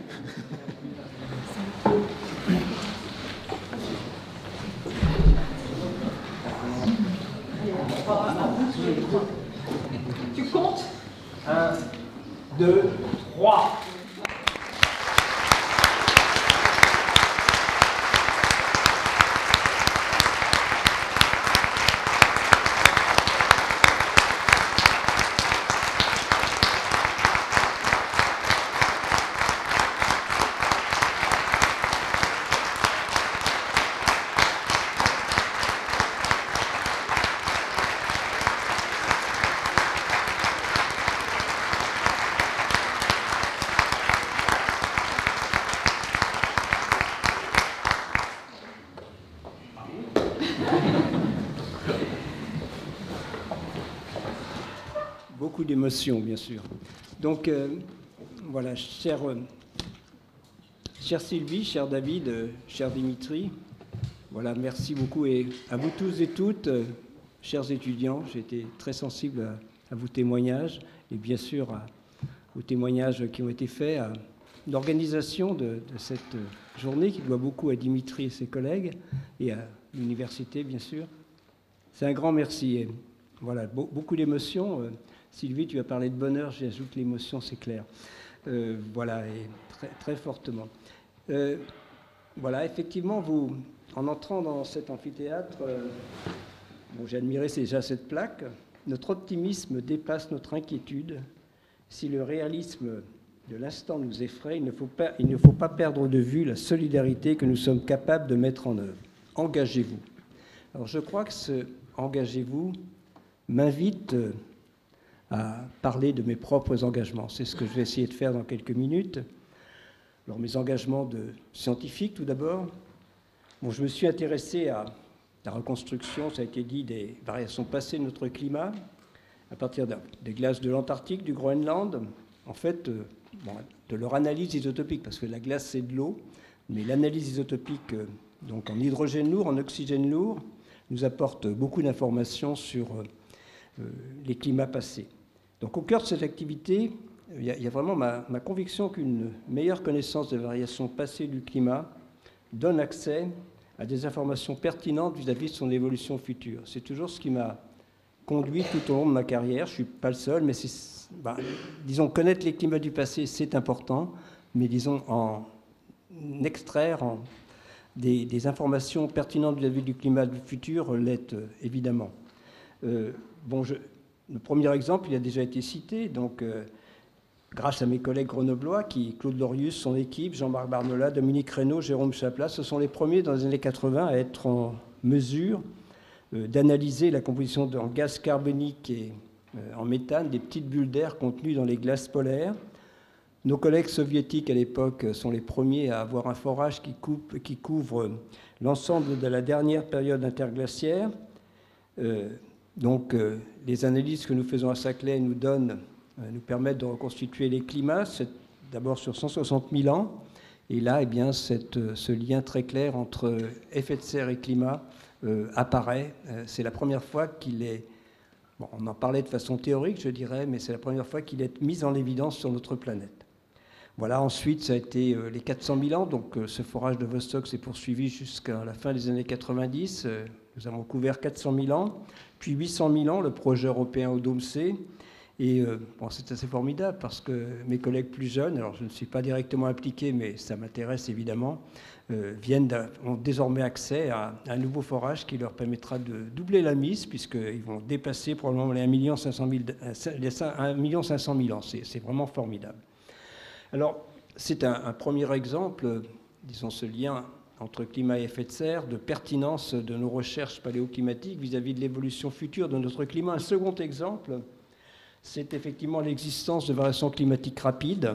Tu comptes ? 1, 2, 3. Beaucoup d'émotions, bien sûr. Donc, voilà, chère Sylvie, cher David, cher Dimitri, voilà, merci beaucoup. Et à vous tous et toutes, chers étudiants, j'ai été très sensible à vos témoignages et bien sûr aux témoignages qui ont été faits, à l'organisation de cette journée qui doit beaucoup à Dimitri et ses collègues et à l'université, bien sûr. C'est un grand merci. Et voilà, beaucoup d'émotions. Sylvie, tu as parlé de bonheur, j'ajoute l'émotion, c'est clair. Voilà, et très, très fortement. Voilà, effectivement, vous, en entrant dans cet amphithéâtre, bon, j'ai admiré déjà cette plaque. Notre optimisme dépasse notre inquiétude. Si le réalisme de l'instant nous effraie, il ne faut pas perdre de vue la solidarité que nous sommes capables de mettre en œuvre. Engagez-vous. Alors, je crois que ce « engagez-vous » m'invite à parler de mes propres engagements. C'est ce que je vais essayer de faire dans quelques minutes. Alors, mes engagements de scientifique, tout d'abord. Bon, je me suis intéressé à la reconstruction, ça a été dit, des variations passées de notre climat, à partir des glaces de l'Antarctique, du Groenland, en fait, de leur analyse isotopique, parce que la glace, c'est de l'eau, mais l'analyse isotopique, donc en hydrogène lourd, en oxygène lourd, nous apporte beaucoup d'informations sur les climats passés. Donc au cœur de cette activité, il y a vraiment ma conviction qu'une meilleure connaissance des variations passées du climat donne accès à des informations pertinentes vis-à-vis de son évolution future. C'est toujours ce qui m'a conduit tout au long de ma carrière. Je ne suis pas le seul, mais disons, connaître les climats du passé, c'est important, mais disons, en extraire des informations pertinentes vis-à-vis du climat du futur l'est évidemment. Le premier exemple, il a déjà été cité, donc grâce à mes collègues grenoblois, Claude Lorius, son équipe, Jean-Marc Barnola, Dominique Reynaud, Jérôme Chaplas, ce sont les premiers dans les années 80 à être en mesure d'analyser la composition en gaz carbonique et en méthane des petites bulles d'air contenues dans les glaces polaires. Nos collègues soviétiques à l'époque sont les premiers à avoir un forage qui couvre l'ensemble de la dernière période interglaciaire. Donc les analyses que nous faisons à Saclay nous permettent de reconstituer les climats, d'abord sur 160 000 ans. Et là, eh bien, ce lien très clair entre effet de serre et climat apparaît. C'est la première fois qu'il est... Bon, on en parlait de façon théorique, je dirais, mais c'est la première fois qu'il est mis en évidence sur notre planète. Voilà, ensuite, ça a été les 400 000 ans. Donc, ce forage de Vostok s'est poursuivi jusqu'à la fin des années 90. Nous avons couvert 400 000 ans. Puis 800 000 ans, le projet européen au Dôme C. Et c'est assez formidable parce que mes collègues plus jeunes, alors je ne suis pas directement impliqué, mais ça m'intéresse évidemment, ont désormais accès à un nouveau forage qui leur permettra de doubler la mise, puisqu'ils vont dépasser probablement les 1 500 000 ans. C'est vraiment formidable. Alors, c'est un premier exemple, disons, ce lien entre climat et effet de serre, de pertinence de nos recherches paléoclimatiques vis-à-vis de l'évolution future de notre climat. Un second exemple, c'est effectivement l'existence de variations climatiques rapides.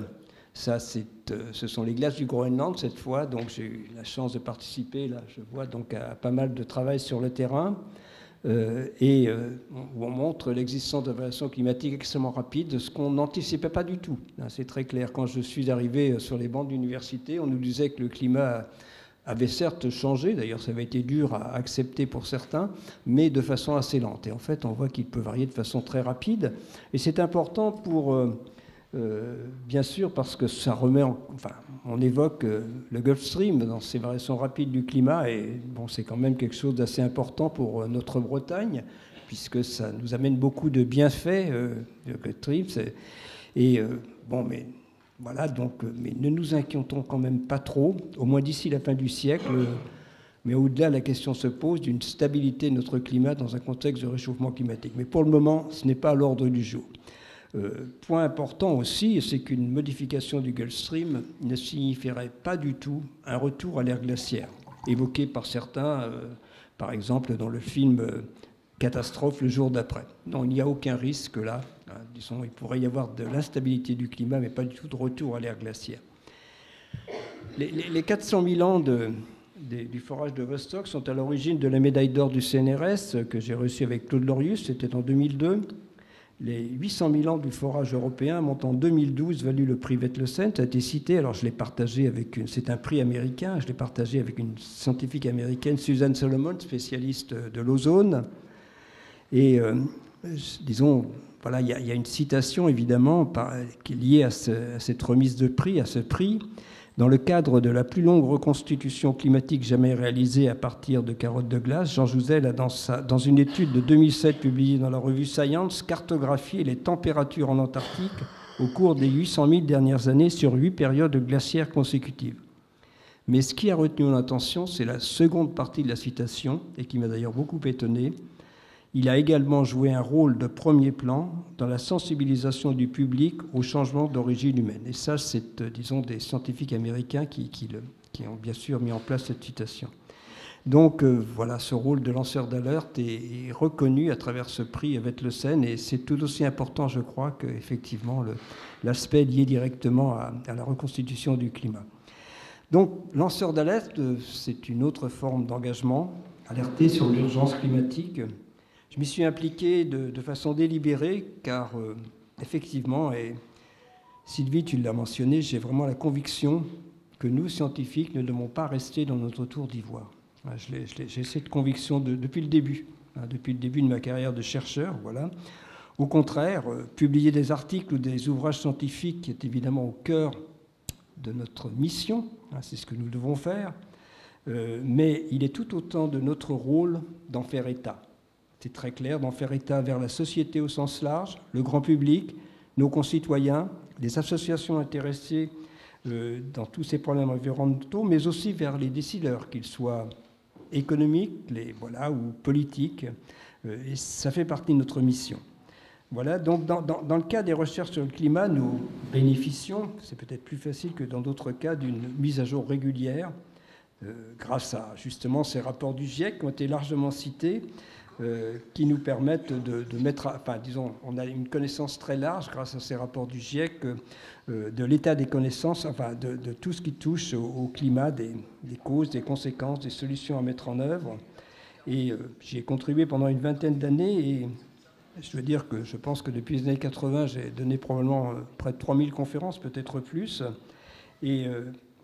Ça, ce sont les glaces du Groenland cette fois. Donc, j'ai eu la chance de participer, là, je vois, donc, à pas mal de travail sur le terrain. Où on montre l'existence de variations climatiques extrêmement rapides, ce qu'on n'anticipait pas du tout. C'est très clair. Quand je suis arrivé sur les bancs d'université, on nous disait que le climat avait certes changé, d'ailleurs ça avait été dur à accepter pour certains, mais de façon assez lente. Et en fait, on voit qu'il peut varier de façon très rapide. Et c'est important pour, bien sûr, parce que ça remet on évoque le Gulf Stream dans ces variations rapides du climat, et bon, c'est quand même quelque chose d'assez important pour notre Bretagne, puisque ça nous amène beaucoup de bienfaits, le Gulf Stream. Mais voilà, donc, mais ne nous inquiétons quand même pas trop, au moins d'ici la fin du siècle. Mais au-delà, la question se pose d'une stabilité de notre climat dans un contexte de réchauffement climatique. Mais pour le moment, ce n'est pas à l'ordre du jour. Point important aussi, c'est qu'une modification du Gulf Stream ne signifierait pas du tout un retour à l'ère glaciaire, évoqué par certains, par exemple dans le film Catastrophe le jour d'après. Non, il n'y a aucun risque là. Disons, il pourrait y avoir de l'instabilité du climat, mais pas du tout de retour à l'ère glaciaire. Les 400 000 ans du forage de Vostok sont à l'origine de la médaille d'or du CNRS que j'ai reçue avec Claude Lorius, c'était en 2002. Les 800 000 ans du forage européen m'ont en 2012 valu le prix Vetlesen, ça a été cité, alors je l'ai partagé c'est un prix américain, je l'ai partagé avec une scientifique américaine, Suzanne Solomon, spécialiste de l'ozone. Et disons, voilà, il y a une citation évidemment qui est liée à cette remise de prix, à ce prix. Dans le cadre de la plus longue reconstitution climatique jamais réalisée à partir de carottes de glace, Jean Jouzel a, dans une étude de 2007 publiée dans la revue Science, cartographié les températures en Antarctique au cours des 800 000 dernières années sur 8 périodes glaciaires consécutives. Mais ce qui a retenu mon attention, c'est la seconde partie de la citation, et qui m'a d'ailleurs beaucoup étonné. Il a également joué un rôle de premier plan dans la sensibilisation du public aux changements d'origine humaine. Et ça, c'est, disons, des scientifiques américains qui ont bien sûr mis en place cette citation. Donc, voilà, ce rôle de lanceur d'alerte est reconnu à travers ce prix Vetlesen, et c'est tout aussi important, je crois, qu'effectivement l'aspect lié directement à la reconstitution du climat. Donc, lanceur d'alerte, c'est une autre forme d'engagement, alerter sur l'urgence climatique. Je m'y suis impliqué de façon délibérée, car effectivement, et Sylvie, tu l'as mentionné, j'ai vraiment la conviction que nous, scientifiques, ne devons pas rester dans notre tour d'ivoire. J'ai cette conviction depuis le début, depuis le début de ma carrière de chercheur. Voilà. Au contraire, publier des articles ou des ouvrages scientifiques qui est évidemment au cœur de notre mission, c'est ce que nous devons faire, mais il est tout autant de notre rôle d'en faire état. C'est très clair, d'en faire état vers la société au sens large, le grand public, nos concitoyens, les associations intéressées dans tous ces problèmes environnementaux, mais aussi vers les décideurs, qu'ils soient économiques ou politiques. Et ça fait partie de notre mission. Voilà, donc dans le cas des recherches sur le climat, nous bénéficions, c'est peut-être plus facile que dans d'autres cas, d'une mise à jour régulière, grâce à justement ces rapports du GIEC qui ont été largement cités, qui nous permettent de mettre, disons, on a une connaissance très large grâce à ces rapports du GIEC de l'état des connaissances, de tout ce qui touche au climat, des causes, des conséquences, des solutions à mettre en œuvre. Et j'y ai contribué pendant une vingtaine d'années et je veux dire que je pense que depuis les années 80, j'ai donné probablement près de 3000 conférences, peut-être plus, et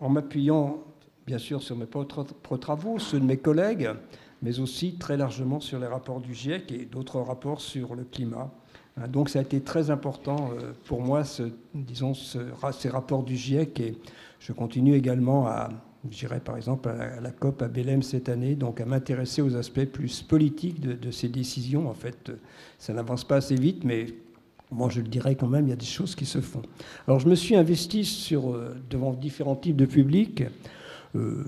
en m'appuyant bien sûr sur mes propres travaux, ceux de mes collègues, mais aussi très largement sur les rapports du GIEC et d'autres rapports sur le climat. Donc ça a été très important pour moi, ces rapports du GIEC, et je continue également j'irai par exemple à la COP à Belém cette année, donc à m'intéresser aux aspects plus politiques de ces décisions. En fait, ça n'avance pas assez vite, mais moi je le dirais quand même, il y a des choses qui se font. Alors je me suis investi devant différents types de publics,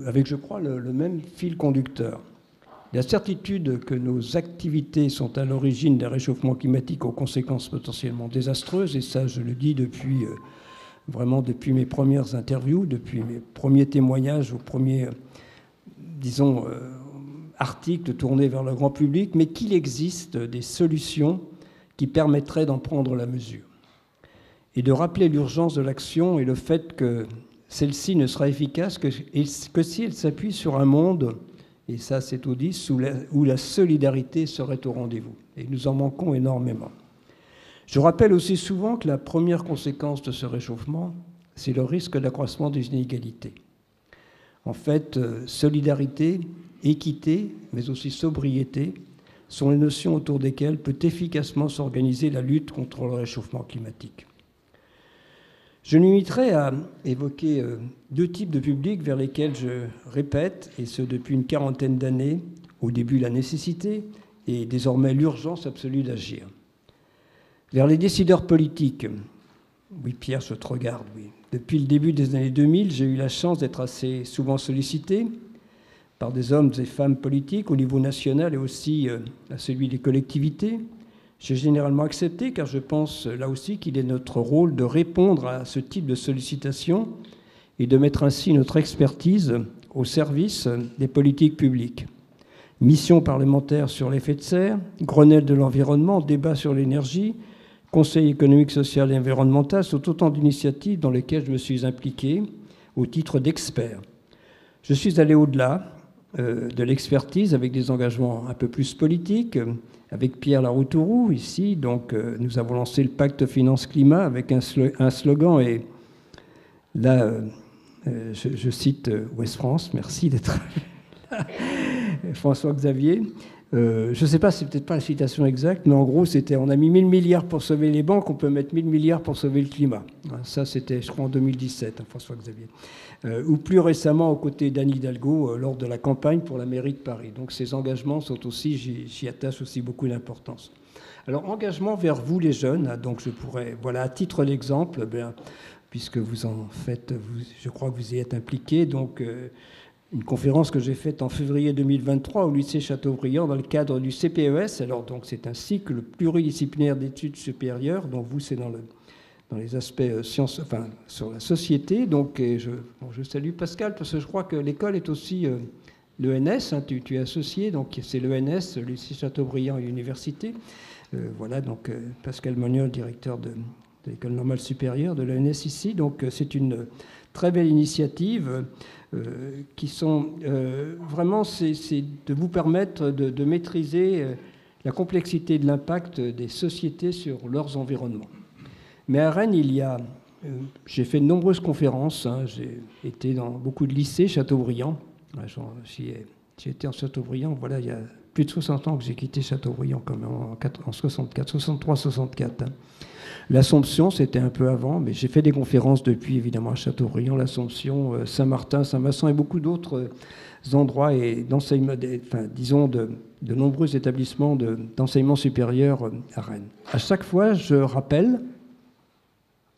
avec je crois le même fil conducteur. La certitude que nos activités sont à l'origine des réchauffements climatiques aux conséquences potentiellement désastreuses, et ça je le dis depuis mes premières interviews, depuis mes premiers témoignages, aux premiers, articles tournés vers le grand public, mais qu'il existe des solutions qui permettraient d'en prendre la mesure. Et de rappeler l'urgence de l'action et le fait que celle-ci ne sera efficace que si elle s'appuie sur un monde, et ça c'est tout dit, où la solidarité serait au rendez-vous. Et nous en manquons énormément. Je rappelle aussi souvent que la première conséquence de ce réchauffement, c'est le risque d'accroissement des inégalités. En fait, solidarité, équité, mais aussi sobriété, sont les notions autour desquelles peut efficacement s'organiser la lutte contre le réchauffement climatique. Je me limiterai à évoquer deux types de publics vers lesquels je répète, et ce depuis une quarantaine d'années, au début la nécessité et désormais l'urgence absolue d'agir. Vers les décideurs politiques, oui Pierre, je te regarde, oui. Depuis le début des années 2000, j'ai eu la chance d'être assez souvent sollicité par des hommes et femmes politiques au niveau national et aussi à celui des collectivités. J'ai généralement accepté car je pense là aussi qu'il est notre rôle de répondre à ce type de sollicitation et de mettre ainsi notre expertise au service des politiques publiques. Mission parlementaire sur l'effet de serre, Grenelle de l'environnement, débat sur l'énergie, Conseil économique, social et environnemental sont autant d'initiatives dans lesquelles je me suis impliqué au titre d'expert. Je suis allé au-delà de l'expertise avec des engagements un peu plus politiques. Avec Pierre Laroutourou, ici, donc nous avons lancé le pacte finance-climat avec un slogan, et là, je cite Ouest France, merci d'être là, François-Xavier. Je ne sais pas, c'est peut-être pas la citation exacte, mais en gros, c'était on a mis 1000 milliards pour sauver les banques, on peut mettre 1000 milliards pour sauver le climat. Ça, c'était, je crois, en 2017, François-Xavier. Ou plus récemment, aux côtés d'Anne Hidalgo, lors de la campagne pour la mairie de Paris. Donc ces engagements sont aussi, j'y attache aussi beaucoup d'importance. Alors, engagement vers vous, les jeunes, donc je pourrais, voilà, à titre d'exemple, puisque vous en faites, je crois que vous y êtes impliqués, donc une conférence que j'ai faite en février 2023 au lycée Chateaubriand dans le cadre du CPES. Alors, donc, c'est un cycle pluridisciplinaire d'études supérieures, donc vous, c'est dans les aspects sciences, sur la société. Donc, je salue Pascal, parce que je crois que l'école est aussi l'ENS, tu es associé, donc c'est l'ENS, le lycée Chateaubriand et l'université. Voilà, donc Pascal Moniol, directeur de l'école normale supérieure de l'ENS ici. Donc, c'est une très belle initiative qui sont vraiment, c'est de vous permettre de maîtriser la complexité de l'impact des sociétés sur leurs environnements. Mais à Rennes, il y a j'ai fait de nombreuses conférences. J'ai été dans beaucoup de lycées, Châteaubriand. J'ai été en Châteaubriand, voilà, il y a plus de 60 ans que j'ai quitté Châteaubriand, comme en 64, 63-64. L'Assomption, c'était un peu avant, mais j'ai fait des conférences depuis, évidemment, à Châteaubriand, l'Assomption, Saint-Martin, Saint-Vincent et beaucoup d'autres endroits et d'enseignement, disons, de nombreux établissements d'enseignement supérieur à Rennes. À chaque fois, je rappelle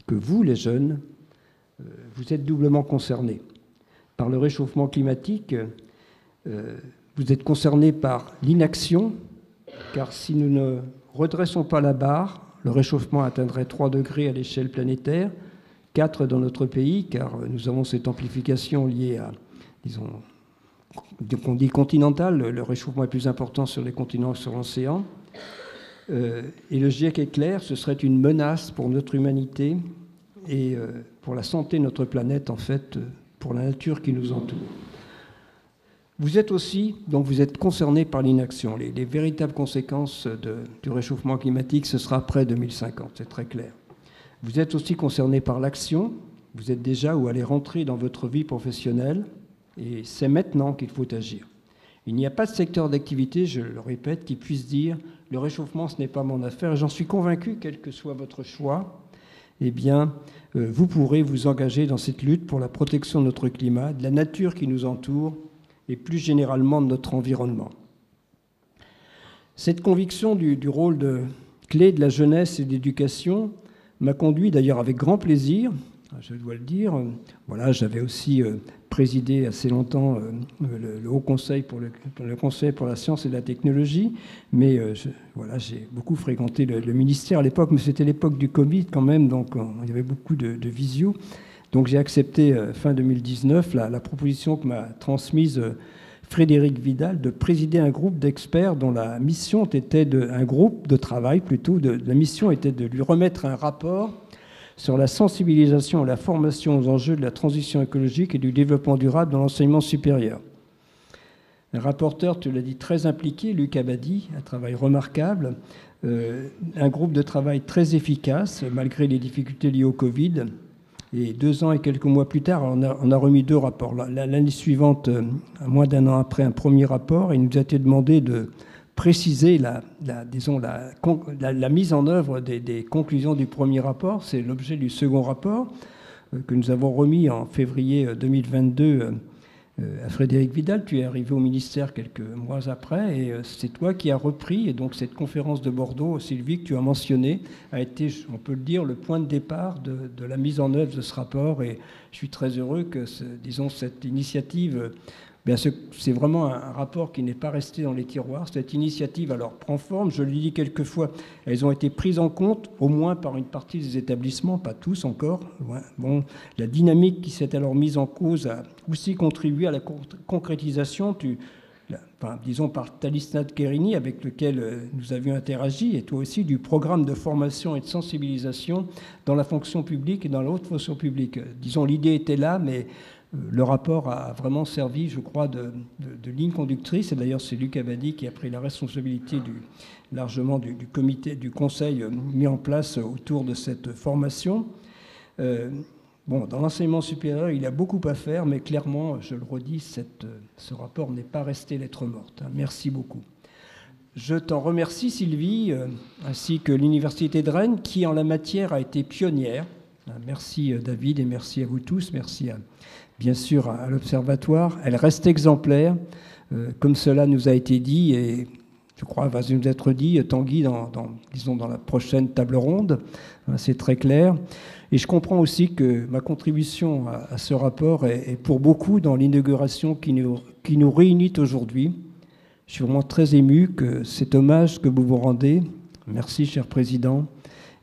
que vous, les jeunes, vous êtes doublement concernés par le réchauffement climatique. Vous êtes concernés par l'inaction, car si nous ne redressons pas la barre, le réchauffement atteindrait 3 degrés à l'échelle planétaire, 4 dans notre pays, car nous avons cette amplification liée à, disons, on dit continental, le réchauffement est plus important sur les continents que sur l'océan. Et le GIEC est clair, ce serait une menace pour notre humanité et pour la santé de notre planète, en fait, pour la nature qui nous entoure. Vous êtes aussi, donc vous êtes concernés par l'inaction. Les véritables conséquences du réchauffement climatique, ce sera après 2050, c'est très clair. Vous êtes aussi concernés par l'action. Vous êtes déjà ou allez rentrer dans votre vie professionnelle et c'est maintenant qu'il faut agir. Il n'y a pas de secteur d'activité, je le répète, qui puisse dire le réchauffement, ce n'est pas mon affaire. J'en suis convaincu, quel que soit votre choix, eh bien, vous pourrez vous engager dans cette lutte pour la protection de notre climat, de la nature qui nous entoure et plus généralement de notre environnement. Cette conviction du rôle clé de la jeunesse et de l'éducation m'a conduit d'ailleurs avec grand plaisir, je dois le dire. Voilà, j'avais aussi présidé assez longtemps le Haut Conseil pour le Conseil pour la science et la technologie, mais voilà, j'ai beaucoup fréquenté le ministère à l'époque, mais c'était l'époque du Covid quand même, donc il y avait beaucoup de visio. Donc j'ai accepté fin 2019 la proposition que m'a transmise Frédéric Vidal de présider un groupe d'experts dont la mission était un groupe de travail plutôt, la mission était de lui remettre un rapport sur la sensibilisation et la formation aux enjeux de la transition écologique et du développement durable dans l'enseignement supérieur. Un rapporteur, tu l'as dit, très impliqué, Luc Abadi, un travail remarquable, un groupe de travail très efficace malgré les difficultés liées au Covid. Et 2 ans et quelques mois plus tard, on a remis 2 rapports. L'année suivante, moins d'1 an après, un premier rapport. Il nous a été demandé de préciser la mise en œuvre des conclusions du premier rapport. C'est l'objet du second rapport que nous avons remis en février 2022 à Frédéric Vidal. Tu es arrivé au ministère quelques mois après et c'est toi qui as repris. Et donc cette conférence de Bordeaux, Sylvie, que tu as mentionnée, a été, on peut le dire, le point de départ de la mise en œuvre de ce rapport. Et je suis très heureux que, disons, cette initiative... Bien, c'est vraiment un rapport qui n'est pas resté dans les tiroirs. Cette initiative, alors, prend forme, je l'ai dit quelques fois, elles ont été prises en compte, au moins par une partie des établissements, pas tous encore. Bon, la dynamique qui s'est alors mise en cause a aussi contribué à la concrétisation, disons par Talisnat Kerini, avec lequel nous avions interagi, et toi aussi, du programme de formation et de sensibilisation dans la fonction publique et dans la haute fonction publique. Disons, l'idée était là, mais... Le rapport a vraiment servi, je crois, de ligne conductrice. Et d'ailleurs, c'est Luc Abadi qui a pris la responsabilité largement du comité, du conseil mis en place autour de cette formation. Bon, dans l'enseignement supérieur, il y a beaucoup à faire, mais clairement, je le redis, ce rapport n'est pas resté lettre morte. Merci beaucoup. Je t'en remercie, Sylvie, ainsi que l'Université de Rennes, qui, en la matière, a été pionnière. Merci, David, et merci à vous tous. Merci bien sûr à l'Observatoire. Elle reste exemplaire, comme cela nous a été dit, et je crois va nous être dit, Tanguy, disons dans la prochaine table ronde. C'est très clair. Et je comprends aussi que ma contribution à ce rapport est pour beaucoup dans l'inauguration qui nous réunit aujourd'hui. Je suis vraiment très ému que cet hommage que vous vous rendez, merci cher Président,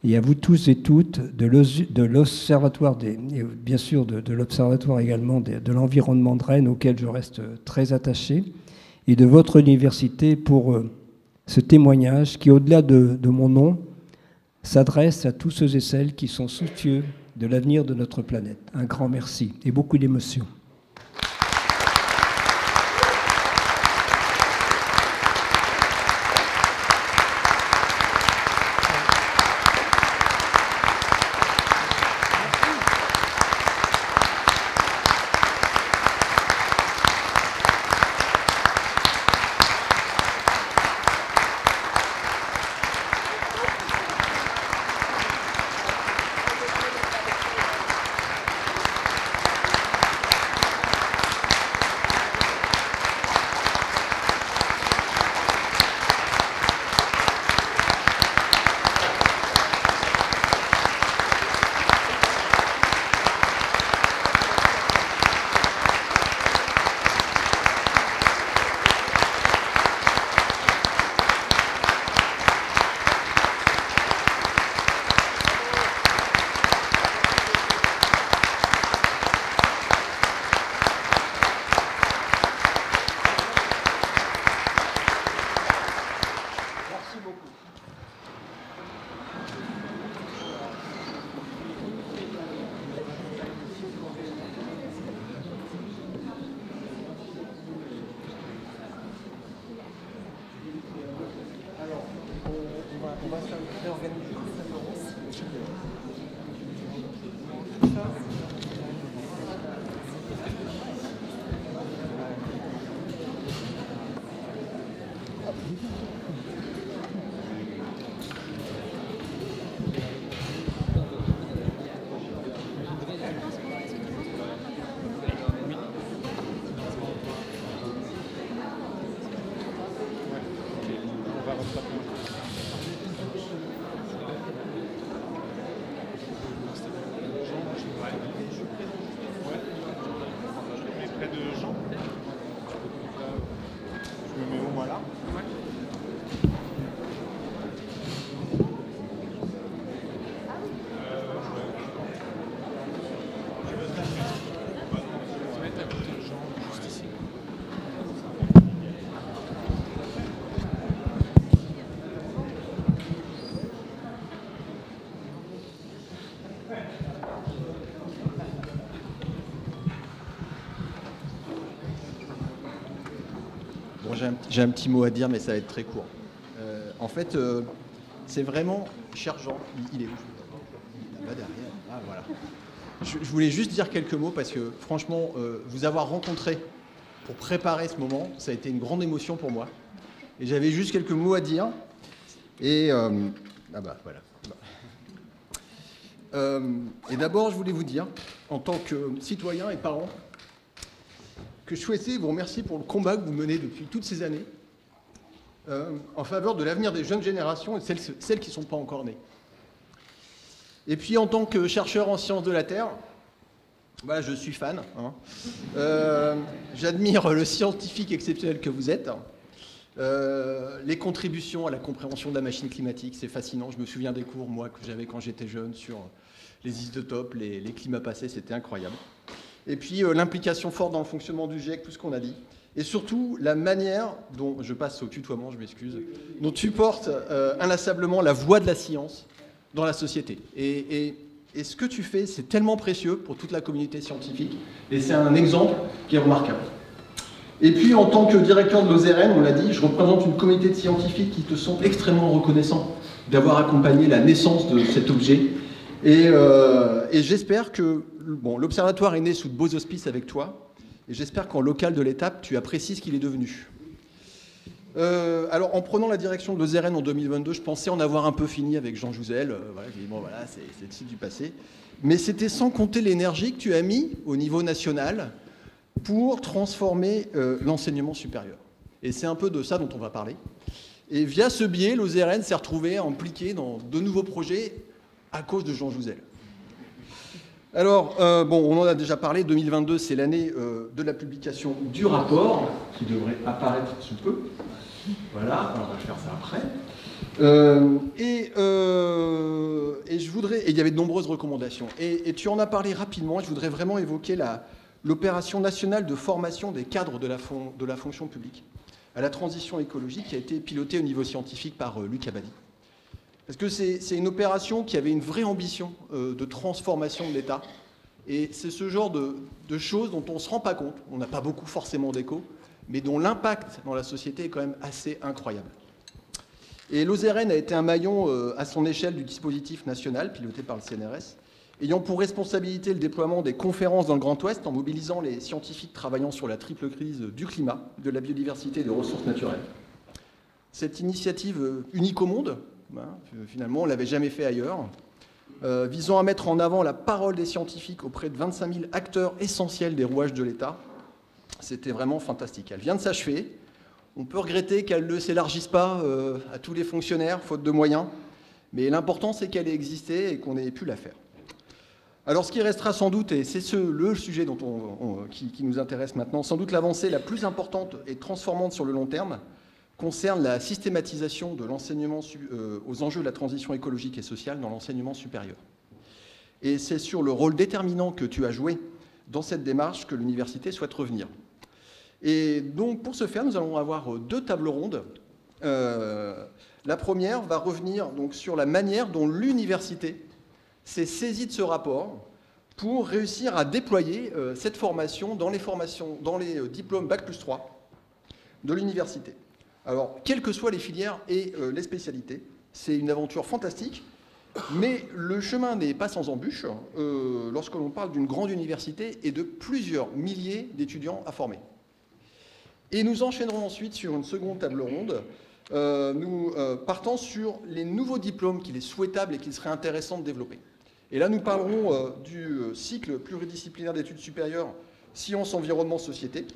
et à vous tous et toutes de l'Observatoire, et bien sûr de l'Observatoire également de l'environnement de Rennes, auquel je reste très attaché, et de votre université pour ce témoignage qui, au-delà de mon nom, s'adresse à tous ceux et celles qui sont soucieux de l'avenir de notre planète. Un grand merci et beaucoup d'émotion. Bon, j'ai un petit mot à dire, mais ça va être très court. En fait, c'est vraiment... Cher Jean, il est où? Là-bas derrière. Ah, voilà. Je voulais juste dire quelques mots parce que, franchement, vous avoir rencontré pour préparer ce moment, ça a été une grande émotion pour moi. Et j'avais juste quelques mots à dire. Et... ah bah, voilà. Et d'abord, je voulais vous dire, en tant que citoyen et parent, que je souhaitais vous remercier pour le combat que vous menez depuis toutes ces années en faveur de l'avenir des jeunes générations et celles qui ne sont pas encore nées. Et puis en tant que chercheur en sciences de la Terre, bah, je suis fan. Hein. J'admire le scientifique exceptionnel que vous êtes. Les contributions à la compréhension de la machine climatique, c'est fascinant. Je me souviens des cours, moi, que j'avais quand j'étais jeune sur les isotopes, les climats passés, c'était incroyable. Et puis l'implication forte dans le fonctionnement du GIEC, tout ce qu'on a dit. Et surtout, la manière dont, je passe au tutoiement, je m'excuse, dont tu portes inlassablement la voix de la science dans la société. Et ce que tu fais, c'est tellement précieux pour toute la communauté scientifique. Et c'est un exemple qui est remarquable. Et puis, en tant que directeur de l'OSRN, on l'a dit, je représente une communauté de scientifiques qui te sont extrêmement reconnaissants d'avoir accompagné la naissance de cet objet. Et j'espère que bon, l'Observatoire est né sous de beaux auspices avec toi. Et j'espère qu'en local de l'étape, tu apprécies ce qu'il est devenu. Alors, en prenant la direction de l'OSRN en 2022, je pensais en avoir un peu fini avec Jean Jouzel. Voilà, j'ai dit, bon, voilà, c'est le site du passé. Mais c'était sans compter l'énergie que tu as mis au niveau national pour transformer l'enseignement supérieur. Et c'est un peu de ça dont on va parler. Et via ce biais, l'OSRN s'est retrouvé impliqué dans de nouveaux projets à cause de Jean Jouzel. Alors, bon, on en a déjà parlé, 2022, c'est l'année de la publication du rapport, qui devrait apparaître sous peu. Voilà, on va faire ça après. Et je voudrais, et il y avait de nombreuses recommandations, et tu en as parlé rapidement, je voudrais vraiment évoquer l'opération nationale de formation des cadres de la fonction publique à la transition écologique qui a été pilotée au niveau scientifique par Luc Abadi. Parce que c'est une opération qui avait une vraie ambition de transformation de l'État. Et c'est ce genre de choses dont on ne se rend pas compte, on n'a pas beaucoup forcément d'écho, mais dont l'impact dans la société est quand même assez incroyable. Et l'OSRN a été un maillon à son échelle du dispositif national piloté par le CNRS, ayant pour responsabilité le déploiement des conférences dans le Grand Ouest en mobilisant les scientifiques travaillant sur la triple crise du climat, de la biodiversité et des ressources naturelles. Cette initiative unique au monde, finalement, on ne l'avait jamais fait ailleurs, visant à mettre en avant la parole des scientifiques auprès de 25 000 acteurs essentiels des rouages de l'État. C'était vraiment fantastique. Elle vient de s'achever. On peut regretter qu'elle ne s'élargisse pas à tous les fonctionnaires, faute de moyens, mais l'important, c'est qu'elle ait existé et qu'on ait pu la faire. Alors, ce qui restera sans doute, et c'est le sujet qui nous intéresse maintenant, sans doute l'avancée la plus importante et transformante sur le long terme, concerne la systématisation de l'enseignement aux enjeux de la transition écologique et sociale dans l'enseignement supérieur. Et c'est sur le rôle déterminant que tu as joué dans cette démarche que l'université souhaite revenir. Et donc, pour ce faire, nous allons avoir deux tables rondes. La première va revenir donc sur la manière dont l'université s'est saisie de ce rapport pour réussir à déployer cette formation dans les diplômes Bac+3 de l'université. Alors, quelles que soient les filières et les spécialités, C'est une aventure fantastique, mais le chemin n'est pas sans embûches lorsque l'on parle d'une grande université et de plusieurs milliers d'étudiants à former. Et nous enchaînerons ensuite sur une seconde table ronde, nous partant sur les nouveaux diplômes qu'il est souhaitable et qu'il serait intéressant de développer. Et là, nous parlerons du cycle pluridisciplinaire d'études supérieures Sciences, Environnement, Société,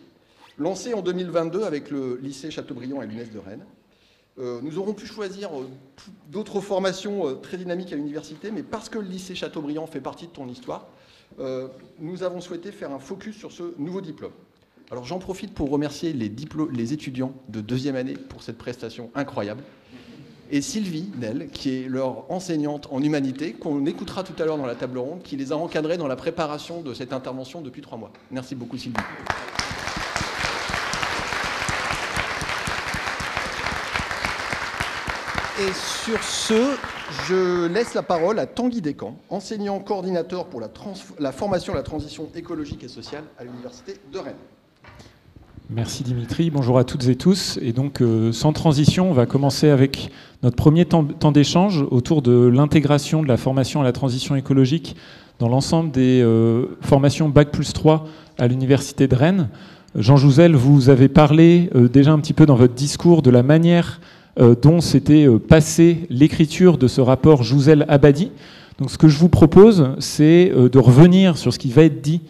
lancé en 2022 avec le lycée Chateaubriand et l'UNES de Rennes. Nous aurons pu choisir d'autres formations très dynamiques à l'université, mais parce que le lycée Chateaubriand fait partie de ton histoire, nous avons souhaité faire un focus sur ce nouveau diplôme. Alors j'en profite pour remercier les étudiants de deuxième année pour cette prestation incroyable, et Sylvie Nel, qui est leur enseignante en humanité, qu'on écoutera tout à l'heure dans la table ronde, qui les a encadrés dans la préparation de cette intervention depuis 3 mois. Merci beaucoup Sylvie. Et sur ce, je laisse la parole à Tanguy Descamps, enseignant coordinateur pour la formation à la transition écologique et sociale à l'Université de Rennes. Merci Dimitri, bonjour à toutes et tous. Et donc, sans transition, on va commencer avec notre premier temps d'échange autour de l'intégration de la formation à la transition écologique dans l'ensemble des formations Bac+3 à l'Université de Rennes. Jean Jouzel, vous avez parlé déjà un petit peu dans votre discours de la manière dont s'était passée l'écriture de ce rapport Jouzel-Abadi. Donc ce que je vous propose, c'est de revenir sur ce qui va être dit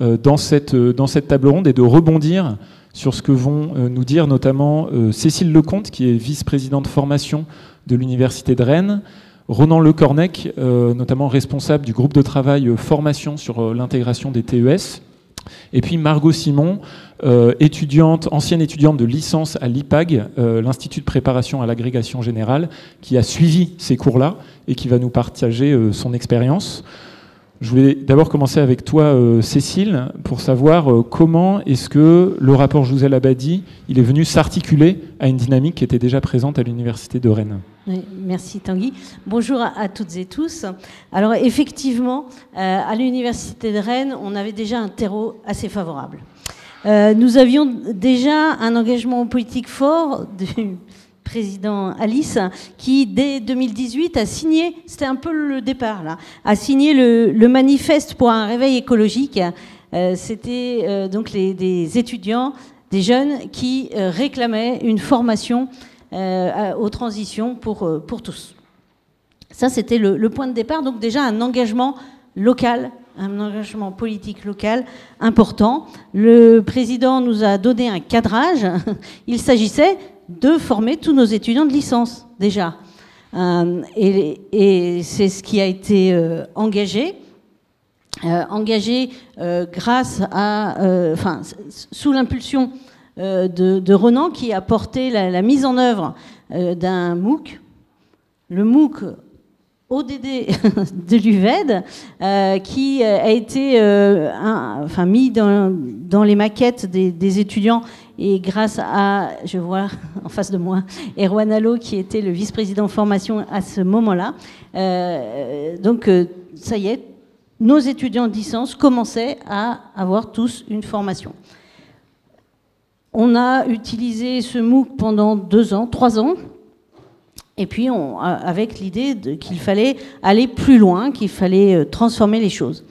dans cette table ronde et de rebondir sur ce que vont nous dire notamment Cécile Lecomte, qui est vice-présidente formation de l'Université de Rennes, Ronan Lecornec, notamment responsable du groupe de travail formation sur l'intégration des TES, et puis Margot Simon, ancienne étudiante de licence à l'IPAG, l'Institut de préparation à l'agrégation générale, qui a suivi ces cours-là et qui va nous partager son expérience. Je voulais d'abord commencer avec toi, Cécile, pour savoir comment est-ce que le rapport Jouzel-Abadi il est venu s'articuler à une dynamique qui était déjà présente à l'Université de Rennes. Oui, merci Tanguy. Bonjour à toutes et tous. Alors effectivement, à l'Université de Rennes, on avait déjà un terreau assez favorable. Nous avions déjà un engagement politique fort du président Alice, qui dès 2018 a signé, c'était un peu le départ là, a signé le manifeste pour un réveil écologique. C'était donc des étudiants, des jeunes qui réclamaient une formation aux transitions pour tous. Ça, c'était le point de départ, donc déjà un engagement local, un engagement politique local important. Le président nous a donné un cadrage. Il s'agissait de former tous nos étudiants de licence, déjà. Et c'est ce qui a été engagé grâce à... sous l'impulsion de Ronan, qui a porté la mise en œuvre d'un MOOC, le MOOC ODD de l'UVED, qui a été mis dans les maquettes des étudiants. Et grâce à, je vois en face de moi, Erwan Allo, qui était le vice-président formation à ce moment-là. Ça y est, nos étudiants de licence commençaient à avoir tous une formation. On a utilisé ce MOOC pendant 2 ans, 3 ans, et puis avec l'idée qu'il fallait aller plus loin, qu'il fallait transformer les choses.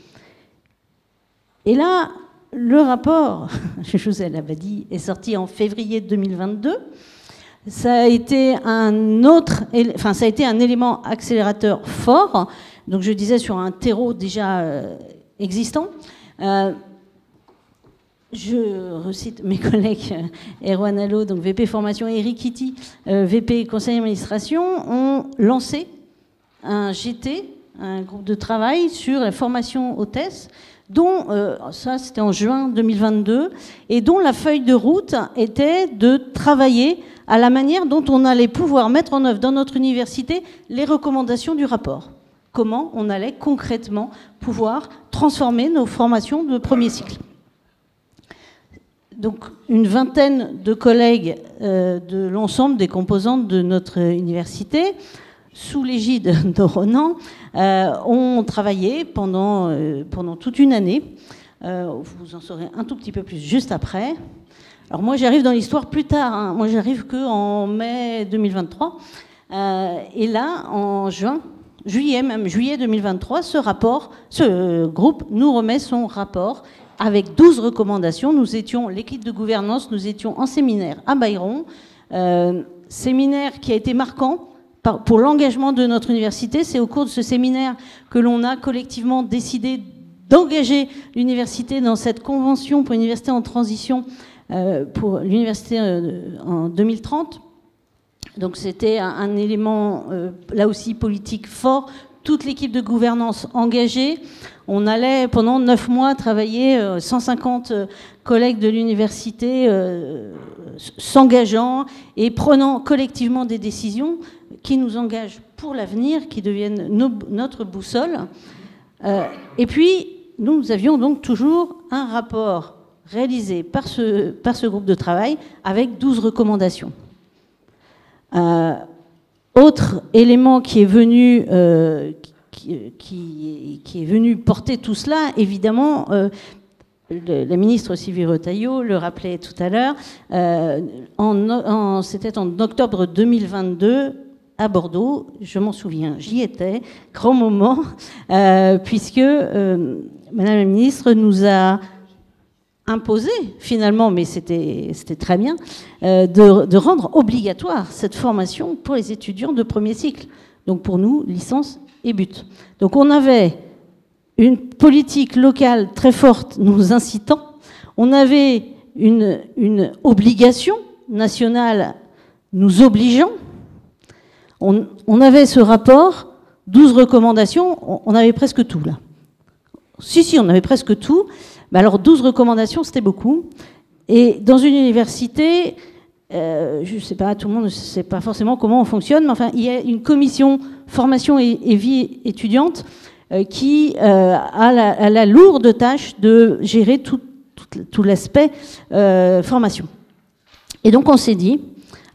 Et là, le rapport Jouzel-Abadi est sorti en février 2022. Ça a été un élément accélérateur fort. Donc je disais sur un terreau déjà existant. Je recite mes collègues Erwan Allo, donc VP formation, et Eric Kitty, VP conseil d'administration, ont lancé un GT, un groupe de travail sur la formation hôtesse, dont, ça c'était en juin 2022, et dont la feuille de route était de travailler à la manière dont on allait pouvoir mettre en œuvre dans notre université les recommandations du rapport. Comment on allait concrètement pouvoir transformer nos formations de premier cycle. Donc une vingtaine de collègues de l'ensemble des composantes de notre université, sous l'égide de Ronan, ont travaillé pendant toute une année. Vous en saurez un tout petit peu plus juste après. Alors moi, j'arrive dans l'histoire plus tard. Moi, j'arrive qu'en mai 2023. Et là, en juillet 2023, ce groupe nous remet son rapport avec 12 recommandations. L'équipe de gouvernance, nous étions en séminaire à Bayron, séminaire qui a été marquant pour l'engagement de notre université. C'est au cours de ce séminaire que l'on a collectivement décidé d'engager l'université dans cette convention pour l'université en transition pour l'université en 2030. Donc c'était un élément, là aussi, politique fort. Toute l'équipe de gouvernance engagée. On allait pendant 9 mois travailler, 150 collègues de l'université s'engageant et prenant collectivement des décisions qui nous engagent pour l'avenir, qui deviennent notre boussole. Et puis, nous avions donc toujours un rapport réalisé par ce groupe de travail avec 12 recommandations. Autre élément qui est venu porter tout cela, évidemment, la ministre Sylvie Retailleau le rappelait tout à l'heure, c'était en octobre 2022 à Bordeaux, je m'en souviens, j'y étais, grand moment, puisque Madame la ministre nous a imposé, finalement, mais c'était très bien, de rendre obligatoire cette formation pour les étudiants de premier cycle. Donc pour nous, licence et but. Donc on avait une politique locale très forte nous incitant, on avait une obligation nationale nous obligeant, on avait ce rapport, 12 recommandations, on avait presque tout là. Si, on avait presque tout. Mais alors 12 recommandations, c'était beaucoup. Et dans une université, je ne sais pas, tout le monde ne sait pas forcément comment on fonctionne, mais enfin, il y a une commission formation et vie étudiante qui a la lourde tâche de gérer tout l'aspect formation. Et donc on s'est dit,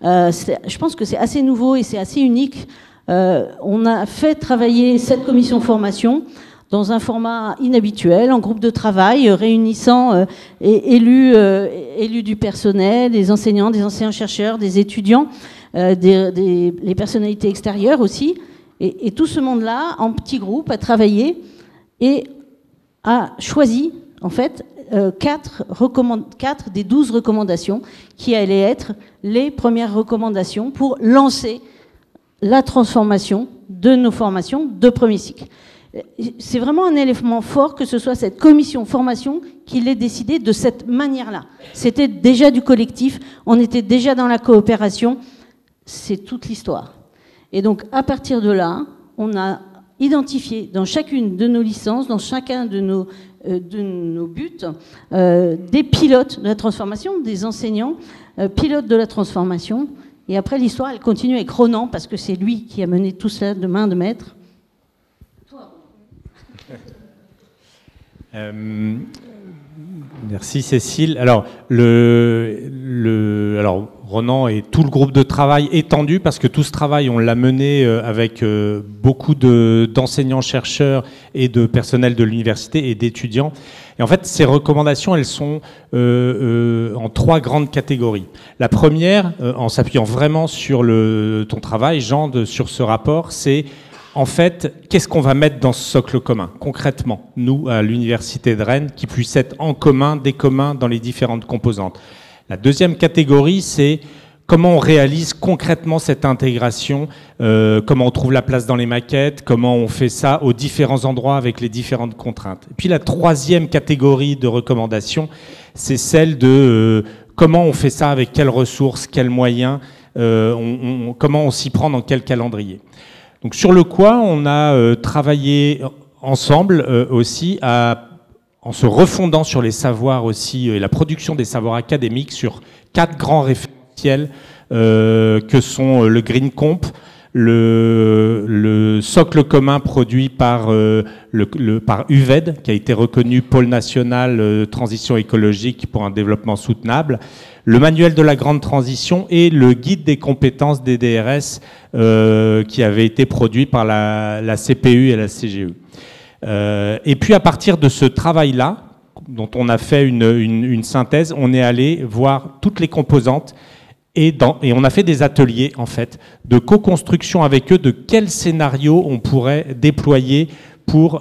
je pense que c'est assez nouveau et c'est assez unique, on a fait travailler cette commission formation dans un format inhabituel, en groupe de travail, réunissant élus du personnel, des enseignants-chercheurs, des étudiants, les personnalités extérieures aussi. Et tout ce monde-là, en petits groupes, a travaillé et a choisi, en fait, 4 des 12 recommandations qui allaient être les premières recommandations pour lancer la transformation de nos formations de premier cycle. C'est vraiment un élément fort que ce soit cette commission formation qui l'ait décidé de cette manière-là. C'était déjà du collectif, on était déjà dans la coopération, c'est toute l'histoire. Et donc à partir de là, on a identifié dans chacune de nos licences, dans chacun de nos buts, des pilotes de la transformation, des enseignants, pilotes de la transformation. Et après l'histoire, elle continue avec Ronan, parce que c'est lui qui a mené tout ça de main de maître. Merci Cécile. Alors, Ronan et tout le groupe de travail étendu, parce que tout ce travail, on l'a mené avec beaucoup d'enseignants-chercheurs et de personnel de l'université et d'étudiants. Et en fait, ces recommandations, elles sont en 3 grandes catégories. La première, en s'appuyant vraiment sur ton travail, Jean, sur ce rapport, c'est en fait, qu'est-ce qu'on va mettre dans ce socle commun, concrètement, nous, à l'Université de Rennes, qui puisse être en commun, des communs dans les différentes composantes. La deuxième catégorie, c'est comment on réalise concrètement cette intégration, comment on trouve la place dans les maquettes, comment on fait ça aux différents endroits avec les différentes contraintes. Et puis la troisième catégorie de recommandations, c'est celle de comment on fait ça avec quelles ressources, quels moyens, comment on s'y prend dans quel calendrier. Donc sur le quoi, on a travaillé ensemble aussi en se refondant sur les savoirs aussi et la production des savoirs académiques sur 4 grands référentiels que sont le Green Comp, le socle commun produit par UVED, qui a été reconnu pôle national transition écologique pour un développement soutenable, le manuel de la grande transition et le guide des compétences des DRS qui avait été produit par la CPU et la CGE. Et puis à partir de ce travail-là, dont on a fait une synthèse, on est allé voir toutes les composantes Et on a fait des ateliers, en fait, de co-construction avec eux de quel scénario on pourrait déployer pour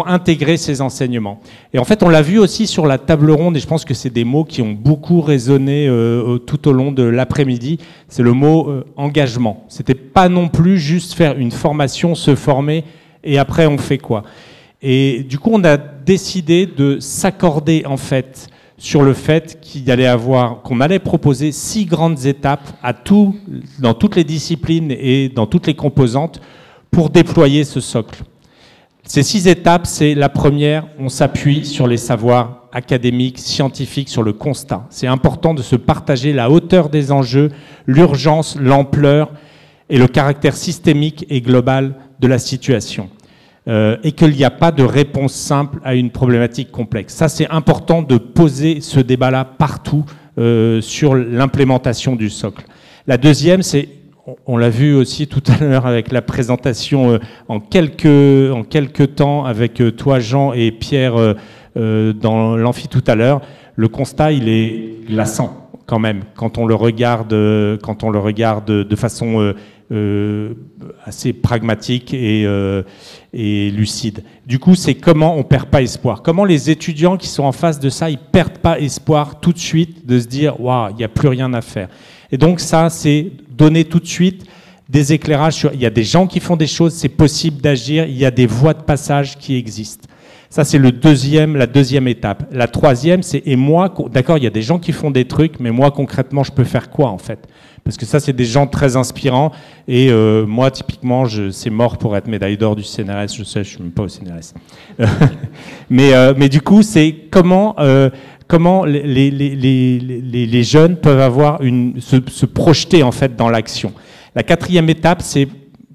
intégrer ces enseignements. Et en fait, on l'a vu aussi sur la table ronde, et je pense que c'est des mots qui ont beaucoup résonné tout au long de l'après-midi, c'est le mot engagement. C'était pas non plus juste faire une formation, se former, et après on fait quoi. Et du coup, on a décidé de s'accorder, en fait, sur le fait qu'on allait proposer 6 grandes étapes dans toutes les disciplines et dans toutes les composantes pour déployer ce socle. Ces 6 étapes, c'est la première, on s'appuie sur les savoirs académiques, scientifiques, sur le constat. C'est important de se partager la hauteur des enjeux, l'urgence, l'ampleur et le caractère systémique et global de la situation. Et qu'il n'y a pas de réponse simple à une problématique complexe. Ça, c'est important de poser ce débat-là partout sur l'implémentation du socle. La deuxième, c'est, on l'a vu aussi tout à l'heure avec la présentation en quelques temps avec toi, Jean, et Pierre dans l'amphi tout à l'heure, le constat, il est glaçant quand même, quand on le regarde de façon assez pragmatique et lucide. Du coup, c'est comment on perd pas espoir. Comment les étudiants qui sont en face de ça, ils perdent pas espoir tout de suite de se dire « Waouh, il n'y a plus rien à faire ». Et donc ça, c'est donner tout de suite des éclairages sur... Il y a des gens qui font des choses, c'est possible d'agir, il y a des voies de passage qui existent. Ça, c'est la deuxième étape. La troisième, c'est « Et moi, d'accord, il y a des gens qui font des trucs, mais moi, concrètement, je peux faire quoi, en fait ?» Parce que ça, c'est des gens très inspirants. Et moi, typiquement, c'est mort pour être médaille d'or du CNRS. Je sais, je ne suis même pas au CNRS. mais du coup, c'est comment les jeunes peuvent avoir se projeter, en fait, dans l'action. La quatrième étape, c'est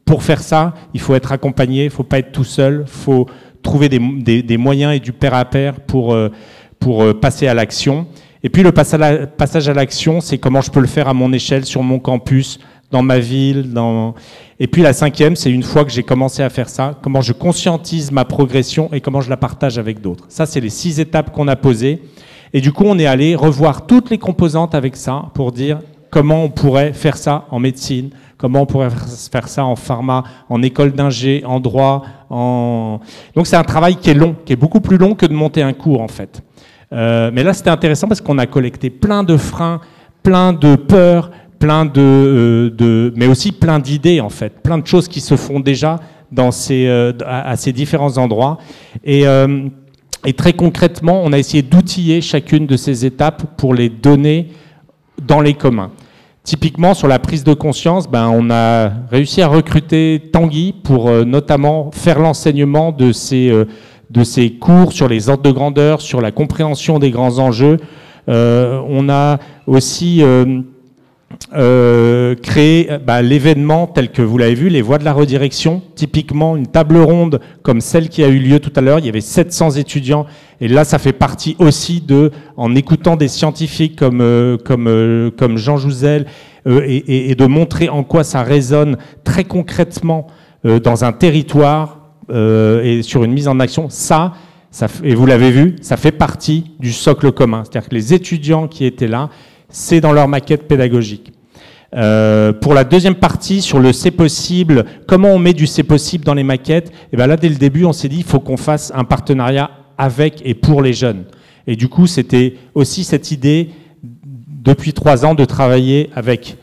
pour faire ça, il faut être accompagné, il ne faut pas être tout seul, il faut trouver des moyens et du pair à pair pour passer à l'action. Et puis le passage à l'action, c'est comment je peux le faire à mon échelle, sur mon campus, dans ma ville. Et puis la cinquième, c'est une fois que j'ai commencé à faire ça, comment je conscientise ma progression et comment je la partage avec d'autres. Ça, c'est les 6 étapes qu'on a posées. Et du coup, on est allé revoir toutes les composantes avec ça pour dire comment on pourrait faire ça en médecine, comment on pourrait faire ça en pharma, en école d'ingé, en droit. Donc c'est un travail qui est long, qui est beaucoup plus long que de monter un cours, en fait. Mais là, c'était intéressant parce qu'on a collecté plein de freins, plein de peurs, mais aussi plein d'idées, en fait, plein de choses qui se font déjà à ces différents endroits. Et très concrètement, on a essayé d'outiller chacune de ces étapes pour les donner dans les communs. Typiquement, sur la prise de conscience, on a réussi à recruter Tanguy pour notamment faire l'enseignement de ces cours sur les ordres de grandeur, sur la compréhension des grands enjeux. On a aussi créé l'événement tel que vous l'avez vu, les voies de la redirection. Typiquement, une table ronde comme celle qui a eu lieu tout à l'heure, il y avait 700 étudiants. Et là, ça fait partie aussi en écoutant des scientifiques comme Jean Jouzel, et de montrer en quoi ça résonne très concrètement dans un territoire, et sur une mise en action, et vous l'avez vu, ça fait partie du socle commun. C'est-à-dire que les étudiants qui étaient là, c'est dans leur maquette pédagogique. Pour la deuxième partie, sur le c'est possible, comment on met du c'est possible dans les maquettes, et là, dès le début, on s'est dit, il faut qu'on fasse un partenariat avec et pour les jeunes. Et du coup, c'était aussi cette idée, depuis 3 ans, de travailler avec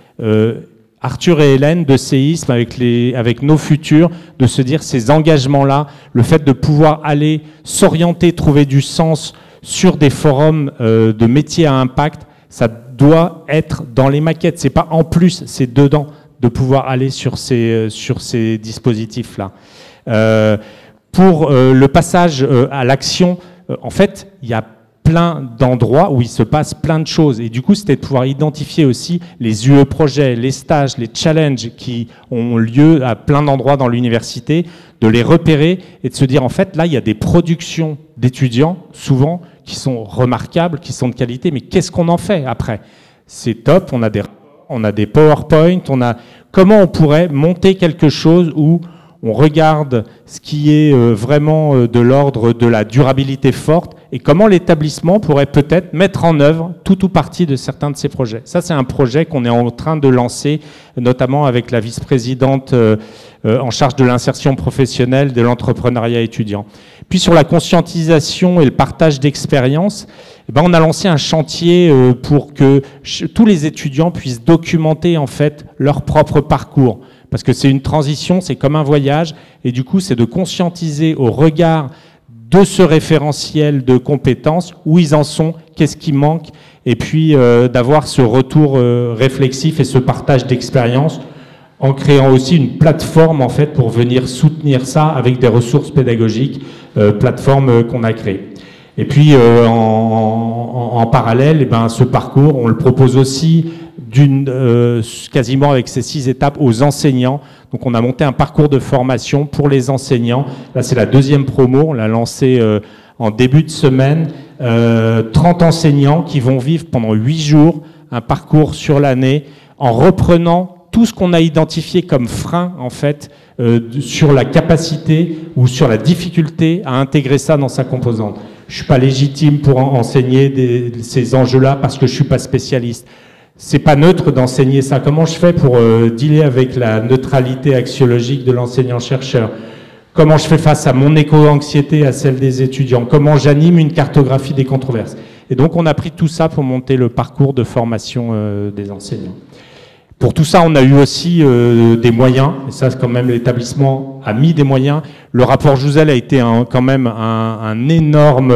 Arthur et Hélène de Séisme, avec nos futurs, de se dire ces engagements-là, le fait de pouvoir aller s'orienter, trouver du sens sur des forums de métiers à impact, ça doit être dans les maquettes. C'est pas en plus, c'est dedans, de pouvoir aller sur ces dispositifs-là. Pour le passage à l'action, en fait, il y a plein d'endroits où il se passe plein de choses. Et du coup, c'était de pouvoir identifier aussi les UE projets, les stages, les challenges qui ont lieu à plein d'endroits dans l'université, de les repérer et de se dire, en fait, là, il y a des productions d'étudiants, souvent, qui sont remarquables, qui sont de qualité, mais qu'est-ce qu'on en fait après? C'est top, on a des PowerPoint, comment on pourrait monter quelque chose où on regarde ce qui est vraiment de l'ordre de la durabilité forte et comment l'établissement pourrait peut-être mettre en œuvre tout ou partie de certains de ces projets. Ça, c'est un projet qu'on est en train de lancer, notamment avec la vice-présidente en charge de l'insertion professionnelle de l'entrepreneuriat étudiant. Puis sur la conscientisation et le partage d'expériences, on a lancé un chantier pour que tous les étudiants puissent documenter en fait leur propre parcours. Parce que c'est une transition, c'est comme un voyage, et du coup c'est de conscientiser au regard de ce référentiel de compétences, où ils en sont, qu'est-ce qui manque, et puis d'avoir ce retour réflexif et ce partage d'expérience, en créant aussi une plateforme en fait pour venir soutenir ça avec des ressources pédagogiques, plateforme qu'on a créée. Et puis en parallèle, ce parcours, on le propose aussi quasiment avec ces 6 étapes aux enseignants. Donc on a monté un parcours de formation pour les enseignants. Là c'est la 2e promo, on l'a lancé en début de semaine. 30 enseignants qui vont vivre pendant 8 jours un parcours sur l'année en reprenant tout ce qu'on a identifié comme frein en fait sur la capacité ou sur la difficulté à intégrer ça dans sa composante. Je suis pas légitime pour enseigner ces enjeux-là parce que je suis pas spécialiste. C'est pas neutre d'enseigner ça. Comment je fais pour dealer avec la neutralité axiologique de l'enseignant-chercheur? Comment je fais face à mon éco-anxiété, à celle des étudiants? Comment j'anime une cartographie des controverses? Et donc on a pris tout ça pour monter le parcours de formation des enseignants. Pour tout ça, on a eu aussi des moyens, et ça quand même l'établissement a mis des moyens. Le rapport Jouzel a été quand même un énorme,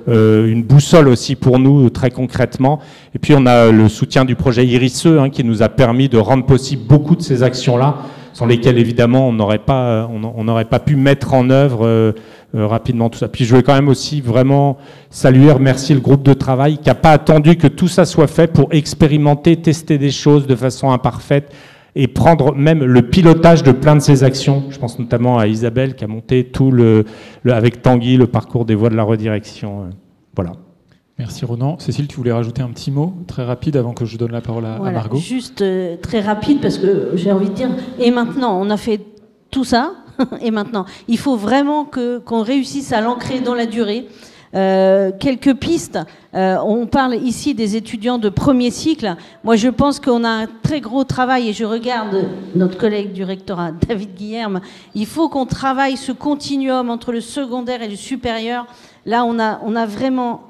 une boussole aussi pour nous très concrètement. Et puis on a le soutien du projet Irisseux qui nous a permis de rendre possible beaucoup de ces actions-là, sans lesquelles évidemment on n'aurait pas pu mettre en œuvre rapidement tout ça. Puis je voulais quand même aussi vraiment saluer, remercier le groupe de travail qui n'a pas attendu que tout ça soit fait pour expérimenter, tester des choses de façon imparfaite et prendre même le pilotage de plein de ces actions. Je pense notamment à Isabelle qui a monté tout avec Tanguy le parcours des voies de la redirection. Voilà. Merci Ronan. Cécile, tu voulais rajouter un petit mot très rapide avant que je donne la parole à Margot? Juste très rapide parce que j'ai envie de dire, et maintenant on a fait tout ça, et maintenant il faut vraiment qu'on réussisse à l'ancrer dans la durée. Quelques pistes, on parle ici des étudiants de premier cycle. Moi je pense qu'on a un très gros travail, et je regarde notre collègue du rectorat, David Guilherme, il faut qu'on travaille ce continuum entre le secondaire et le supérieur. Là on a vraiment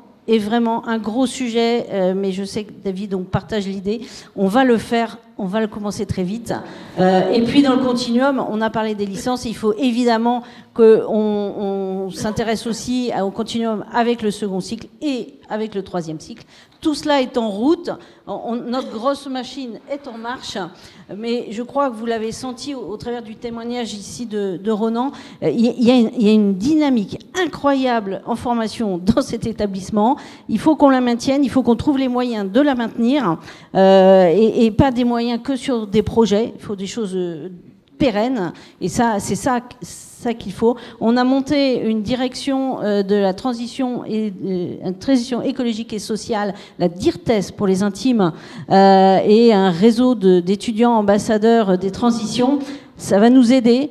un gros sujet, mais je sais que David, on partage l'idée. On va le faire, on va le commencer très vite. Et puis dans le continuum, on a parlé des licences. Il faut évidemment qu'on s'intéresse aussi au continuum avec le second cycle et avec le 3e cycle. Tout cela est en route. Notre grosse machine est en marche. Mais je crois que vous l'avez senti au travers du témoignage ici de Ronan. Il y a une dynamique incroyable en formation dans cet établissement. Il faut qu'on la maintienne, il faut qu'on trouve les moyens de la maintenir et pas des moyens que sur des projets. Il faut des choses pérennes. Et ça, c'est ça qu'il faut. On a monté une direction de la transition écologique et sociale, la DIRTES pour les intimes, et un réseau d'étudiants ambassadeurs des transitions. Ça va nous aider.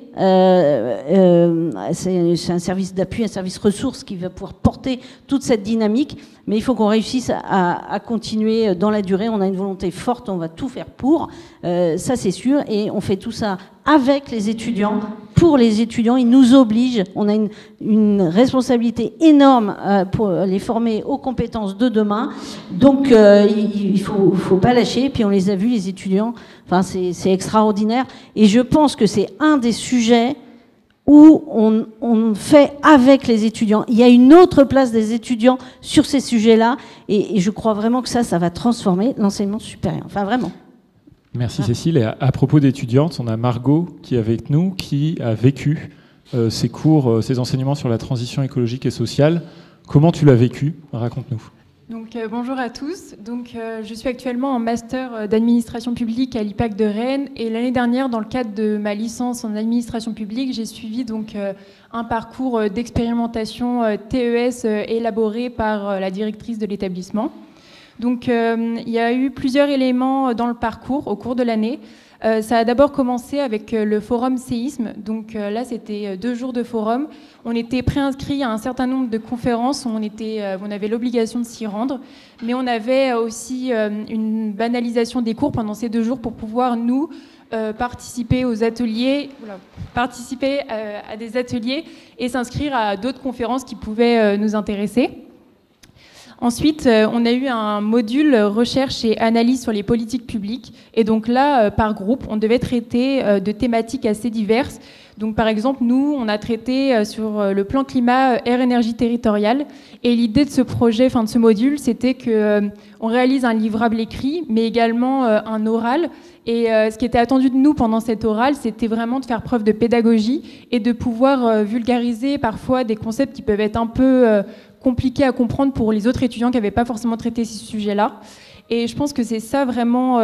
C'est un service d'appui, un service ressources qui va pouvoir porter toute cette dynamique. Mais il faut qu'on réussisse à continuer dans la durée. On a une volonté forte, on va tout faire pour. Ça, c'est sûr. Et on fait tout ça avec les étudiants, pour les étudiants. Ils nous obligent. On a une responsabilité énorme pour les former aux compétences de demain. Donc, il faut pas lâcher. Puis on les a vus, les étudiants. Enfin, c'est extraordinaire. Et je pense que c'est un des sujets où on fait avec les étudiants. Il y a une autre place des étudiants sur ces sujets-là. Et je crois vraiment que ça va transformer l'enseignement supérieur. Enfin, vraiment. Merci Cécile. Et à propos d'étudiantes, on a Margot qui est avec nous, qui a vécu ces cours, ces enseignements sur la transition écologique et sociale. Comment tu l'as vécu? Raconte-nous. Donc, bonjour à tous. Donc, je suis actuellement en master d'administration publique à l'IPAC de Rennes. Et l'année dernière, dans le cadre de ma licence en administration publique, j'ai suivi donc un parcours d'expérimentation TES élaboré par la directrice de l'établissement. Donc il y a eu plusieurs éléments dans le parcours au cours de l'année. Ça a d'abord commencé avec le forum séisme. Donc là, c'était 2 jours de forum. On était préinscrits à un certain nombre de conférences où on avait l'obligation de s'y rendre. Mais on avait aussi une banalisation des cours pendant ces 2 jours pour pouvoir, nous, participer aux ateliers, participer à des ateliers et s'inscrire à d'autres conférences qui pouvaient nous intéresser. Ensuite, on a eu un module recherche et analyse sur les politiques publiques. Et donc là, par groupe, on devait traiter de thématiques assez diverses. Donc par exemple, nous, on a traité sur le plan climat, air, énergie territoriale. Et l'idée de ce projet, de ce module, c'était qu'on réalise un livrable écrit, mais également un oral. Et ce qui était attendu de nous pendant cet oral, c'était vraiment de faire preuve de pédagogie et de pouvoir vulgariser parfois des concepts qui peuvent être un peu compliqué à comprendre pour les autres étudiants qui n'avaient pas forcément traité ces sujets-là. Et je pense que c'est ça vraiment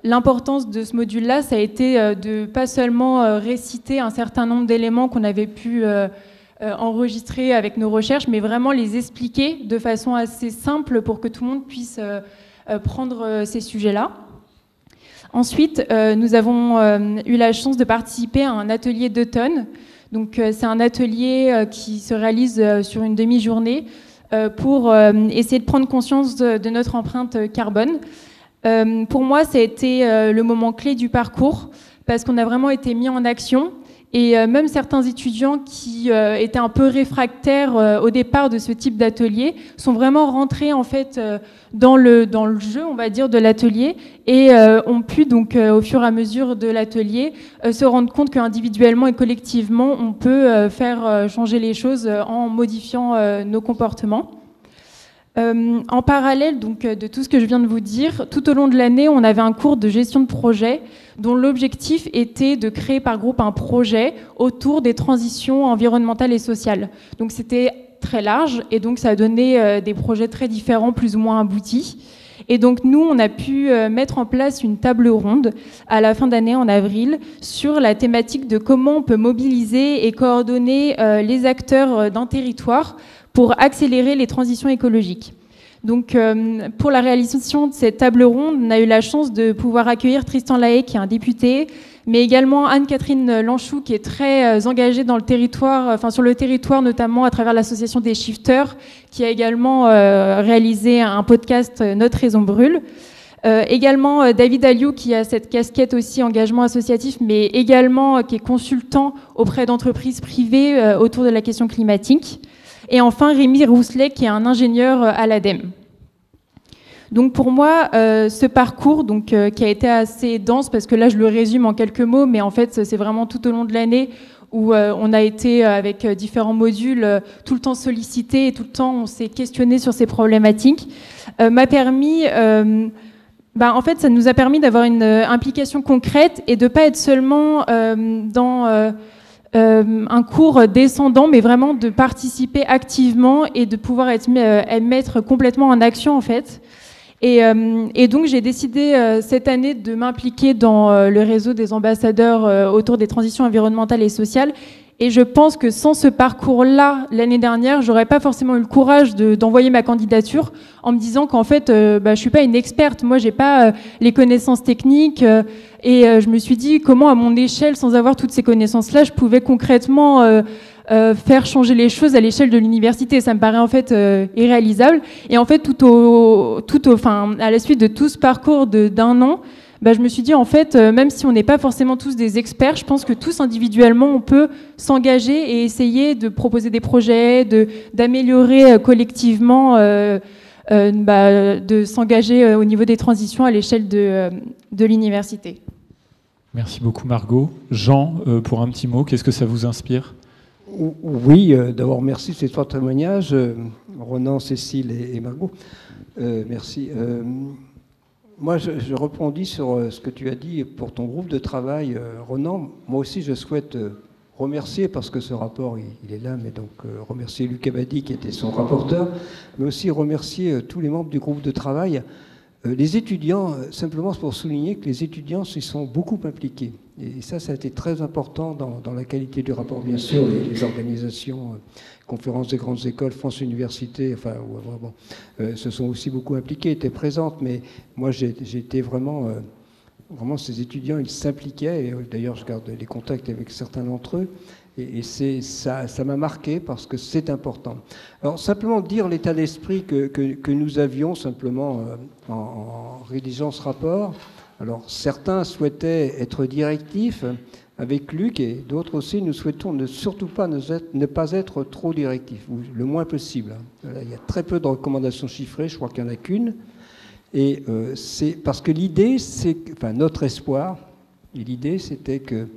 l'importance de ce module-là, ça a été de pas seulement réciter un certain nombre d'éléments qu'on avait pu enregistrer avec nos recherches, mais vraiment les expliquer de façon assez simple pour que tout le monde puisse prendre ces sujets-là. Ensuite, nous avons eu la chance de participer à un atelier d'automne. Donc c'est un atelier qui se réalise sur une demi-journée pour essayer de prendre conscience de notre empreinte carbone. Pour moi, ça a été le moment clé du parcours parce qu'on a vraiment été mis en action. Et même certains étudiants qui étaient un peu réfractaires au départ de ce type d'atelier sont vraiment rentrés en fait dans le jeu, on va dire, de l'atelier et ont pu donc au fur et à mesure de l'atelier se rendre compte qu'individuellement et collectivement on peut faire changer les choses en modifiant nos comportements. En parallèle donc, de tout ce que je viens de vous dire, tout au long de l'année, on avait un cours de gestion de projet dont l'objectif était de créer par groupe un projet autour des transitions environnementales et sociales. Donc c'était très large et donc ça a donné des projets très différents, plus ou moins aboutis. Et donc nous, on a pu mettre en place une table ronde à la fin d'année, en avril, sur la thématique de comment on peut mobiliser et coordonner les acteurs d'un territoire pour accélérer les transitions écologiques. Donc, pour la réalisation de cette table ronde, on a eu la chance de pouvoir accueillir Tristan Lahaye, qui est un député, mais également Anne-Catherine Lanchou, qui est très engagée dans le territoire, sur le territoire, notamment à travers l'association des Shifters, qui a également réalisé un podcast Notre raison brûle. Également David Alliou, qui a cette casquette aussi engagement associatif, mais également qui est consultant auprès d'entreprises privées autour de la question climatique. Et enfin, Rémi Rousselet, qui est un ingénieur à l'ADEME. Donc pour moi, ce parcours qui a été assez dense, parce que là, je le résume en quelques mots, mais en fait, c'est vraiment tout au long de l'année où on a été, avec différents modules, tout le temps sollicité et tout le temps, on s'est questionné sur ces problématiques, m'a permis... en fait, ça nous a permis d'avoir une implication concrète et de ne pas être seulement dans... un cours descendant, mais vraiment de participer activement et de pouvoir mettre complètement en action en fait. Et donc j'ai décidé cette année de m'impliquer dans le réseau des ambassadeurs autour des transitions environnementales et sociales. Et je pense que sans ce parcours-là, l'année dernière, j'aurais pas forcément eu le courage d'envoyer ma candidature en me disant qu'en fait, je suis pas une experte. Moi, j'ai pas les connaissances techniques. Et je me suis dit comment, à mon échelle, sans avoir toutes ces connaissances-là, je pouvais concrètement faire changer les choses à l'échelle de l'université. Ça me paraît en fait irréalisable. Et en fait, à la suite de tout ce parcours d'un an, je me suis dit, en fait, même si on n'est pas forcément tous des experts, je pense que tous individuellement, on peut s'engager et essayer de proposer des projets, d'améliorer collectivement, de s'engager au niveau des transitions à l'échelle de l'université. Merci beaucoup Margot. Jean, pour un petit mot, qu'est-ce que ça vous inspire ? Oui, d'abord merci de ces 3 témoignages, Ronan, Cécile et Margot. Merci. Moi, je rebondis sur ce que tu as dit pour ton groupe de travail, Ronan. Moi aussi, je souhaite remercier, parce que ce rapport, il est là, mais donc remercier Luc Abadi, qui était son rapporteur, mais aussi remercier tous les membres du groupe de travail, Les étudiants, simplement pour souligner que les étudiants s'y sont beaucoup impliqués. Et ça a été très important dans la qualité du rapport, bien sûr. Les organisations, conférences des grandes écoles, France Université, enfin, se sont aussi beaucoup impliqués, étaient présentes. Mais moi, j'ai été vraiment ces étudiants, ils s'impliquaient. Et d'ailleurs, je garde les contacts avec certains d'entre eux. Et ça m'a marqué parce que c'est important. Alors, simplement dire l'état d'esprit que nous avions, simplement, en rédigeant ce rapport. Alors, certains souhaitaient être directifs avec Luc, et d'autres aussi, nous souhaitons surtout pas ne pas être trop directifs, ou le moins possible. Il y a très peu de recommandations chiffrées, je crois qu'il n'y en a qu'une. Et c'est parce que l'idée, notre espoir, et l'idée, c'était que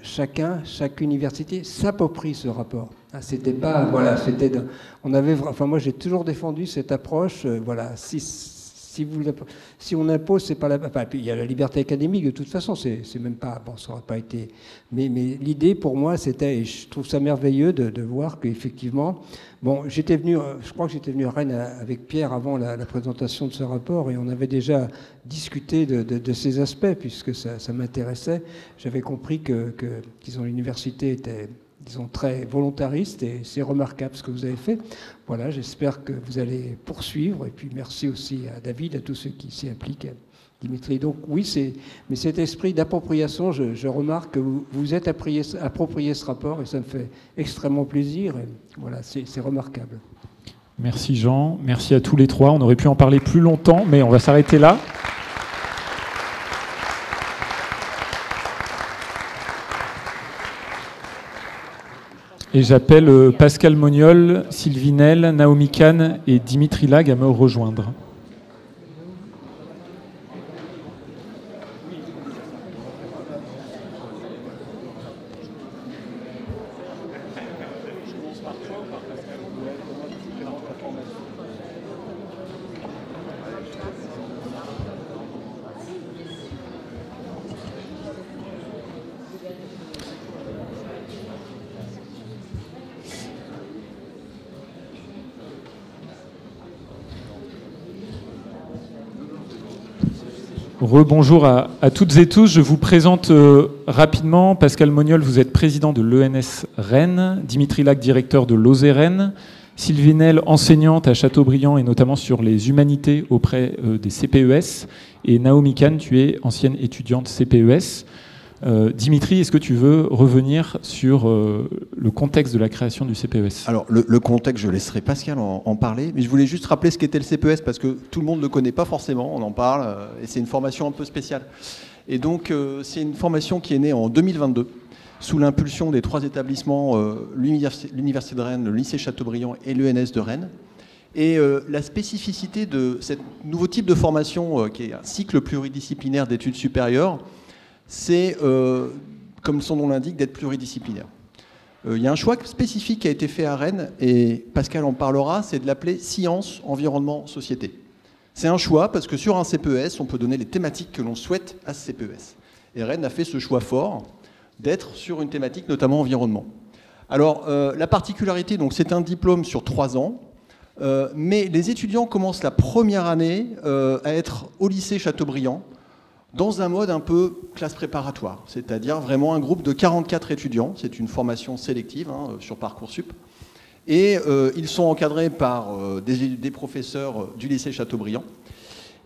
chaque université s'approprie ce rapport. C'était pas, moi j'ai toujours défendu cette approche, si on impose, c'est pas la. Enfin, puis il y a la liberté académique, de toute façon, c'est même pas. Bon, ça n'aurait pas été. Mais l'idée pour moi, c'était, et je trouve ça merveilleux de voir qu'effectivement. Bon, je crois que j'étais venu à Rennes avec Pierre avant la présentation de ce rapport, et on avait déjà discuté de ces aspects, puisque ça m'intéressait. J'avais compris que l'université était, disons, très volontariste, et c'est remarquable ce que vous avez fait. Voilà, j'espère que vous allez poursuivre, et puis merci aussi à David, à tous ceux qui s'y impliquent, Dimitri. Donc oui, mais cet esprit d'appropriation, je remarque que vous êtes approprié ce rapport, et ça me fait extrêmement plaisir, et voilà, c'est remarquable. Merci Jean, merci à tous les trois. On aurait pu en parler plus longtemps, mais on va s'arrêter là. Et j'appelle Pascal Moniol, Sylvie Nel, Naomi Kahn et Dimitri Lag à me rejoindre. Rebonjour à toutes et tous. Je vous présente rapidement Pascal Moniol, vous êtes président de l'ENS Rennes, Dimitri Lag, directeur de l'OSE Rennes, Sylvie Nel, enseignante à Châteaubriand et notamment sur les humanités auprès des CPES, et Naomi Kahn, tu es ancienne étudiante CPES. Dimitri, est-ce que tu veux revenir sur le contexte de la création du CPES? Alors, le contexte, je laisserai Pascal en parler, mais je voulais juste rappeler ce qu'était le CPES, parce que tout le monde ne le connaît pas forcément, on en parle, et c'est une formation un peu spéciale. Et donc, c'est une formation qui est née en 2022, sous l'impulsion des trois établissements, l'Université de Rennes, le lycée Chateaubriand et l'ENS de Rennes. Et la spécificité de ce nouveau type de formation, qui est un cycle pluridisciplinaire d'études supérieures, c'est, comme son nom l'indique, d'être pluridisciplinaire. Il y a un choix spécifique qui a été fait à Rennes, et Pascal en parlera, c'est de l'appeler Sciences, Environnement, Société. C'est un choix parce que sur un CPES, on peut donner les thématiques que l'on souhaite à ce CPES. Et Rennes a fait ce choix fort d'être sur une thématique, notamment environnement. Alors, la particularité, donc, c'est un diplôme sur 3 ans, mais les étudiants commencent la première année à être au lycée Chateaubriand, dans un mode un peu classe préparatoire, c'est-à-dire vraiment un groupe de 44 étudiants, c'est une formation sélective sur Parcoursup, et ils sont encadrés par des professeurs du lycée Chateaubriand.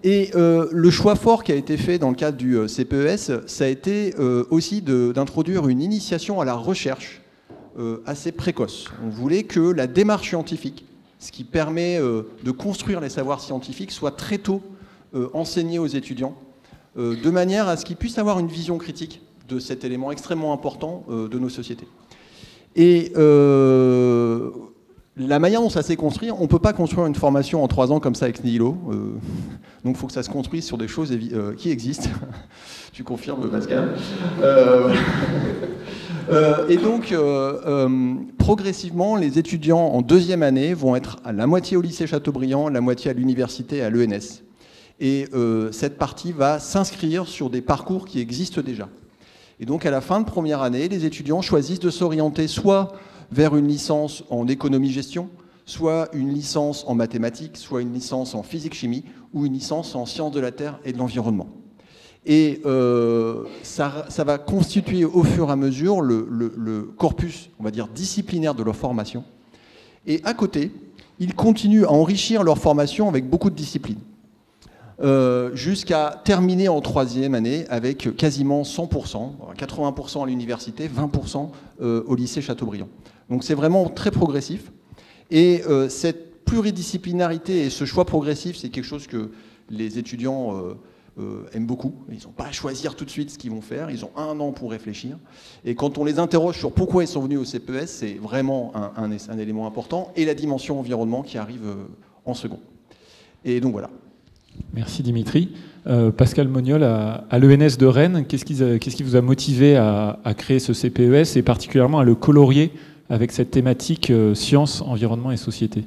Et le choix fort qui a été fait dans le cadre du CPES, ça a été aussi d'introduire une initiation à la recherche assez précoce. On voulait que la démarche scientifique, ce qui permet de construire les savoirs scientifiques, soit très tôt enseignée aux étudiants, de manière à ce qu'ils puissent avoir une vision critique de cet élément extrêmement important de nos sociétés. Et la manière dont ça s'est construit, on ne peut pas construire une formation en 3 ans comme ça ex nihilo, donc il faut que ça se construise sur des choses qui existent. Tu confirmes, Pascal. Et donc, progressivement, les étudiants en 2e année vont être à la moitié au lycée Chateaubriand, la moitié à l'université, à l'ENS. Et cette partie va s'inscrire sur des parcours qui existent déjà. Et donc à la fin de première année, les étudiants choisissent de s'orienter soit vers une licence en économie-gestion, soit une licence en mathématiques, soit une licence en physique-chimie, ou une licence en sciences de la Terre et de l'environnement. Et ça va constituer au fur et à mesure le corpus, on va dire, disciplinaire de leur formation. Et à côté, ils continuent à enrichir leur formation avec beaucoup de disciplines, jusqu'à terminer en 3e année avec quasiment 100%, 80% à l'université, 20% au lycée Chateaubriand. Donc c'est vraiment très progressif. Et cette pluridisciplinarité et ce choix progressif, c'est quelque chose que les étudiants aiment beaucoup. Ils n'ont pas à choisir tout de suite ce qu'ils vont faire, ils ont 1 an pour réfléchir. Et quand on les interroge sur pourquoi ils sont venus au CPES, c'est vraiment un élément important, et la dimension environnement qui arrive en second. Et donc voilà. Merci Dimitri. Pascal Moniol, à l'ENS de Rennes, qu'est-ce qui vous a motivé à créer ce CPES et particulièrement à le colorier avec cette thématique sciences, environnement et société?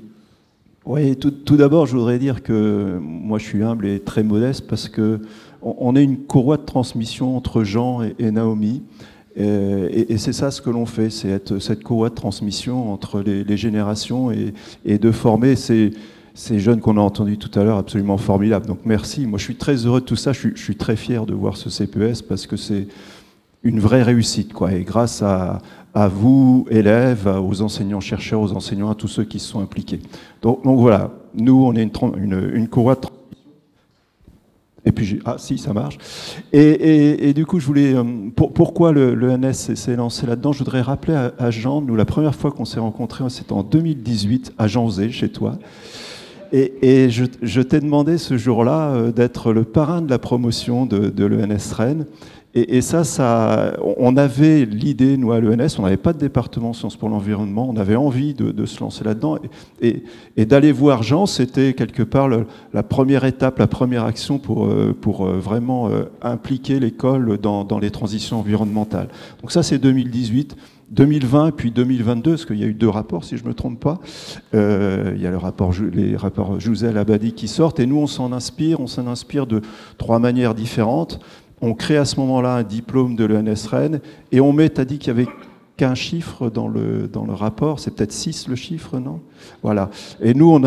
Oui, tout d'abord, je voudrais dire que moi, je suis humble et très modeste parce qu'on est une courroie de transmission entre Jean et Naomi. Et c'est ça ce que l'on fait, c'est être cette courroie de transmission entre les générations et de former ces jeunes qu'on a entendus tout à l'heure, absolument formidables. Donc merci. Moi, je suis très heureux de tout ça. Je suis très fier de voir ce CPES parce que c'est une vraie réussite, quoi. Et grâce à vous, élèves, aux enseignants-chercheurs, aux enseignants, à tous ceux qui se sont impliqués. Donc voilà, nous, on est une courroie de transmission. Et puis, ah si, ça marche. Et du coup, je voulais... pourquoi l'ENS s'est lancé là-dedans? Je voudrais rappeler à Jean, nous, la première fois qu'on s'est rencontrés, c'était en 2018, à Janzé, chez toi. Et je t'ai demandé ce jour-là d'être le parrain de la promotion de l'ENS Rennes. Et ça, on avait l'idée, nous, à l'ENS, on n'avait pas de département Sciences pour l'environnement, on avait envie de se lancer là-dedans. Et d'aller voir Jean, c'était quelque part la première étape, la première action pour vraiment impliquer l'école dans les transitions environnementales. Donc ça, c'est 2018. 2020 puis 2022, parce qu'il y a eu 2 rapports, si je ne me trompe pas. Il y a les rapports Jouzel-Abadi qui sortent, et nous, on s'en inspire de 3 manières différentes. On crée à ce moment-là un diplôme de l'ENS Rennes, et on met, tu as dit qu'il y avait qu'un chiffre dans le rapport, c'est peut-être 6 le chiffre, non? Voilà. Et nous, on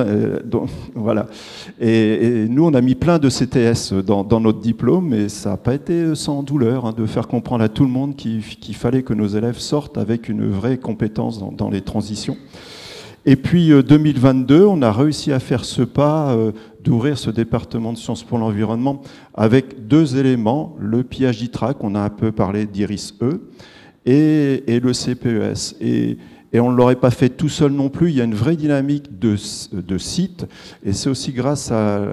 a mis plein de CTS dans notre diplôme, mais ça n'a pas été sans douleur de faire comprendre à tout le monde qu'il fallait que nos élèves sortent avec une vraie compétence dans les transitions. Et puis 2022, on a réussi à faire ce pas d'ouvrir ce département de sciences pour l'environnement avec 2 éléments, le PhD Track, on a un peu parlé d'IRIS-E, et le CPES. Et on ne l'aurait pas fait tout seul non plus, il y a une vraie dynamique de site, et c'est aussi grâce à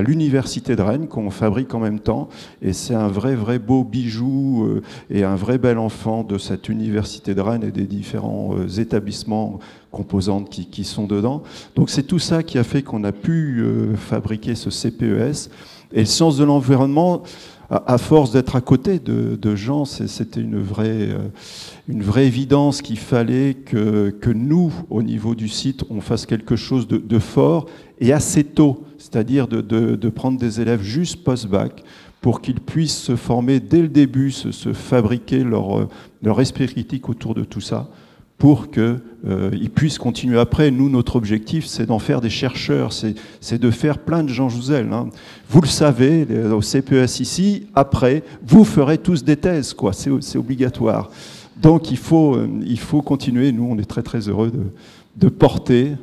l'université de Rennes qu'on fabrique en même temps, et c'est un vrai beau bijou et un vrai bel enfant de cette université de Rennes et des différents établissements composantes qui sont dedans. Donc c'est tout ça qui a fait qu'on a pu fabriquer ce CPES. Et sciences de l'environnement, à force d'être à côté de Jean, c'était une vraie évidence qu'il fallait que nous, au niveau du site, on fasse quelque chose de fort et assez tôt, c'est-à-dire de prendre des élèves juste post-bac pour qu'ils puissent se former dès le début, se fabriquer leur esprit critique autour de tout ça, pour qu'ils puissent continuer après. Nous, notre objectif, c'est d'en faire des chercheurs, c'est de faire plein de Jean Jouzel. Hein. Vous le savez, au CPES ici, après, vous ferez tous des thèses, quoi. C'est obligatoire. Donc il faut continuer. Nous, on est très heureux de porter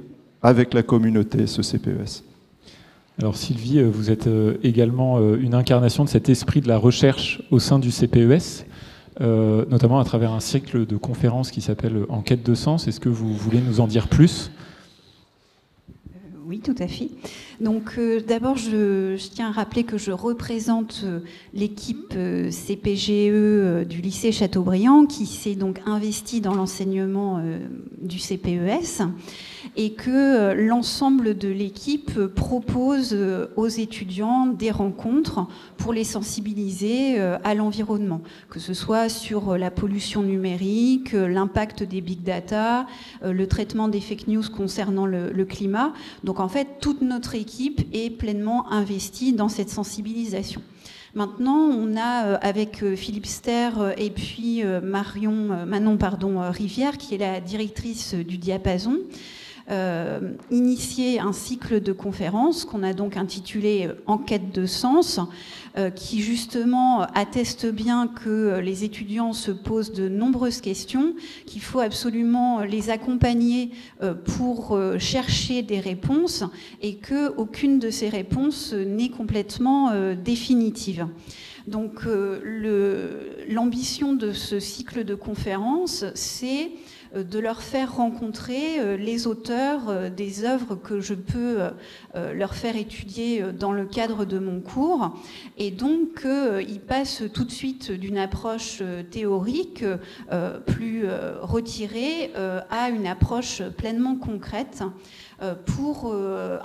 avec la communauté ce CPES. Alors Sylvie, vous êtes également une incarnation de cet esprit de la recherche au sein du CPES. Notamment à travers un cycle de conférences qui s'appelle En quête de sens. Est-ce que vous voulez nous en dire plus ? Oui, tout à fait. Donc d'abord, je tiens à rappeler que je représente l'équipe CPGE du lycée Chateaubriand qui s'est donc investie dans l'enseignement du CPES et que l'ensemble de l'équipe propose aux étudiants des rencontres pour les sensibiliser à l'environnement, que ce soit sur la pollution numérique, l'impact des big data, le traitement des fake news concernant le climat. Donc en fait, toute notre équipe est pleinement investie dans cette sensibilisation. Maintenant, on a avec Philippe Ster et puis Manon Rivière, qui est la directrice du Diapason, initié un cycle de conférences qu'on a donc intitulé « En quête de sens », qui justement atteste bien que les étudiants se posent de nombreuses questions, qu'il faut absolument les accompagner pour chercher des réponses et qu'aucune de ces réponses n'est complètement définitive. Donc l'ambition de ce cycle de conférences, c'est de leur faire rencontrer les auteurs des œuvres que je peux leur faire étudier dans le cadre de mon cours. Et donc, ils passent tout de suite d'une approche théorique plus retirée à une approche pleinement concrète pour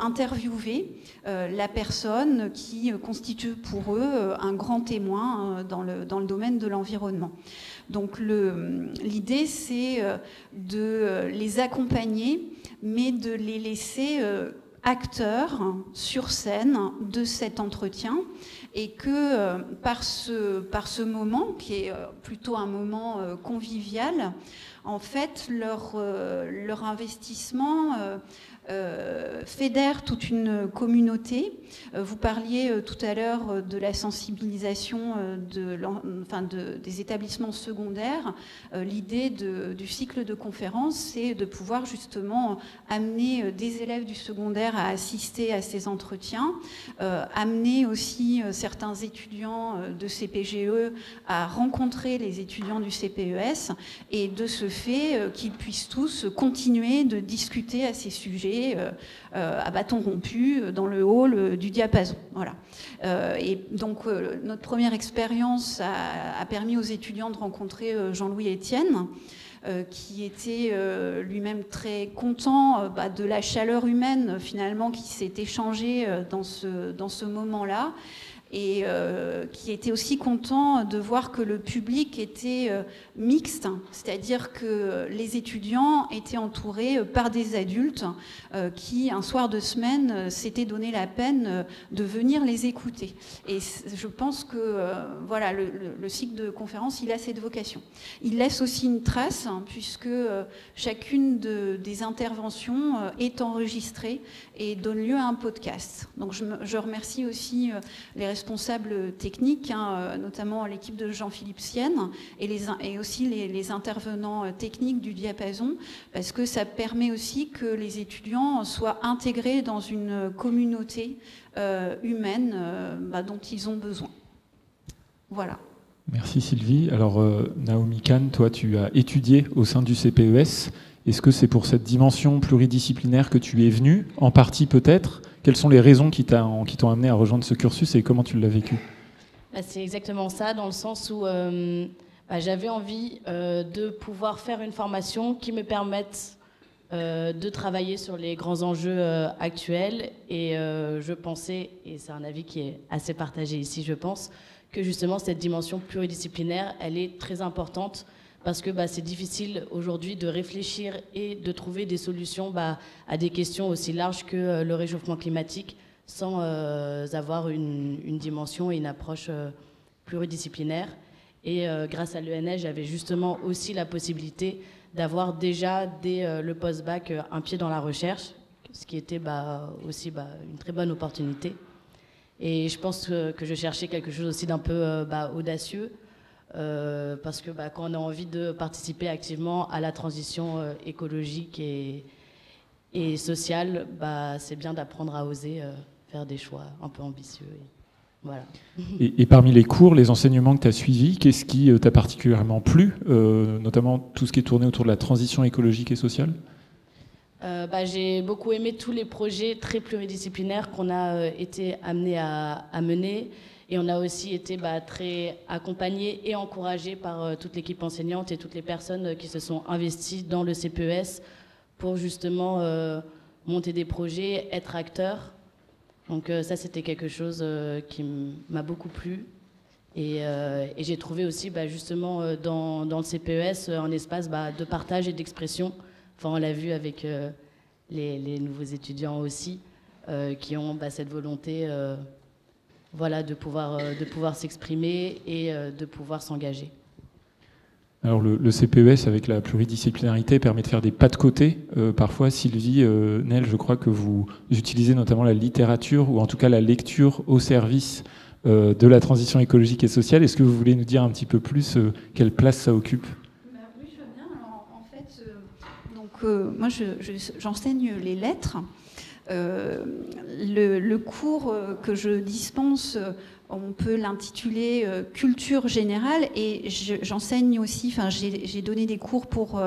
interviewer la personne qui constitue pour eux un grand témoin dans le domaine de l'environnement. Donc l'idée, c'est de les accompagner, mais de les laisser acteurs sur scène de cet entretien, et que par ce moment, qui est plutôt un moment convivial, en fait, leur investissement fédère toute une communauté. Vous parliez tout à l'heure de la sensibilisation des établissements secondaires. L'idée du cycle de conférences, c'est de pouvoir justement amener des élèves du secondaire à assister à ces entretiens, amener aussi certains étudiants de CPGE à rencontrer les étudiants du CPES, et de ce fait qu'ils puissent tous continuer de discuter à ces sujets à bâton rompu dans le hall du diapason. Voilà. Et donc notre première expérience a permis aux étudiants de rencontrer Jean-Louis Etienne, qui était lui-même très content de la chaleur humaine finalement qui s'est échangée dans ce moment-là, et qui était aussi content de voir que le public était mixte, c'est-à-dire que les étudiants étaient entourés par des adultes qui, un soir de semaine, s'étaient donné la peine de venir les écouter. Et je pense que voilà, le cycle de conférences, il a cette vocation. Il laisse aussi une trace, puisque chacune des interventions est enregistrée et donne lieu à un podcast. Donc je remercie aussi les responsables techniques, notamment l'équipe de Jean-Philippe Sienne, et aussi les intervenants techniques du diapason, parce que ça permet aussi que les étudiants soient intégrés dans une communauté humaine dont ils ont besoin. Voilà. Merci Sylvie. Alors Naomi Kahn, toi tu as étudié au sein du CPES. Est-ce que c'est pour cette dimension pluridisciplinaire que tu es venue, en partie peut-être? Quelles sont les raisons qui t'ont amené à rejoindre ce cursus et comment tu l'as vécu? C'est exactement ça, dans le sens où j'avais envie de pouvoir faire une formation qui me permette de travailler sur les grands enjeux actuels. Et je pensais, et c'est un avis qui est assez partagé ici, je pense, que justement cette dimension pluridisciplinaire, elle est très importante, parce que c'est difficile aujourd'hui de réfléchir et de trouver des solutions à des questions aussi larges que le réchauffement climatique, sans avoir une dimension et une approche pluridisciplinaire. Et grâce à l'ENS, j'avais justement aussi la possibilité d'avoir déjà dès le post-bac un pied dans la recherche, ce qui était aussi une très bonne opportunité. Et je pense que je cherchais quelque chose aussi d'un peu audacieux, parce que quand on a envie de participer activement à la transition écologique et sociale, c'est bien d'apprendre à oser faire des choix un peu ambitieux. Voilà. Et parmi les cours, les enseignements que tu as suivis, qu'est-ce qui t'a particulièrement plu, notamment tout ce qui est tourné autour de la transition écologique et sociale? J'ai beaucoup aimé tous les projets très pluridisciplinaires qu'on a été amenés à mener. Et on a aussi été très accompagnés et encouragés par toute l'équipe enseignante et toutes les personnes qui se sont investies dans le CPES pour justement monter des projets, être acteurs. Donc ça, c'était quelque chose qui m'a beaucoup plu. Et j'ai trouvé aussi justement dans le CPES un espace de partage et d'expression. Enfin, on l'a vu avec les nouveaux étudiants aussi, qui ont cette volonté de pouvoir s'exprimer et de pouvoir s'engager. Alors le CPES avec la pluridisciplinarité permet de faire des pas de côté. Parfois, Sylvie, Nel, je crois que vous utilisez notamment la littérature ou en tout cas la lecture au service de la transition écologique et sociale. Est-ce que vous voulez nous dire un petit peu plus quelle place ça occupe ? Oui, je veux bien. Alors, en fait, moi, j'enseigne les lettres. Le cours que je dispense, on peut l'intituler culture générale, et j'enseigne aussi, enfin j'ai donné des cours pour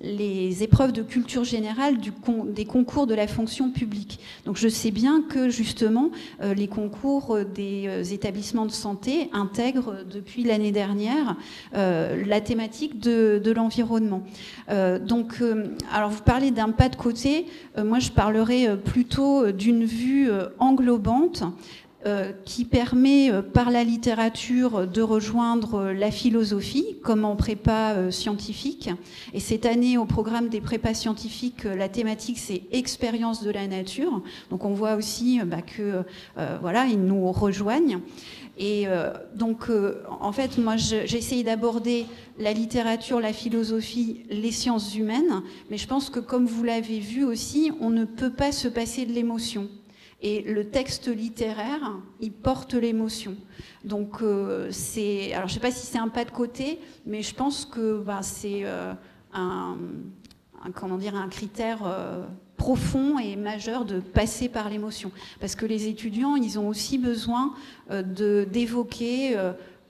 les épreuves de culture générale des concours de la fonction publique. Donc je sais bien que justement les concours des établissements de santé intègrent depuis l'année dernière la thématique de l'environnement. Alors vous parlez d'un pas de côté, moi je parlerai plutôt d'une vue englobante qui permet par la littérature de rejoindre la philosophie comme en prépa scientifique. Et cette année, au programme des prépas scientifiques, la thématique c'est expérience de la nature. Donc on voit aussi que voilà, ils nous rejoignent. Et en fait, moi, j'essaye d'aborder la littérature, la philosophie, les sciences humaines, mais je pense que, comme vous l'avez vu aussi, on ne peut pas se passer de l'émotion. Et le texte littéraire, il porte l'émotion. Donc, alors je ne sais pas si c'est un pas de côté, mais je pense que c'est un critère profond et majeur de passer par l'émotion. Parce que les étudiants, ils ont aussi besoin d'évoquer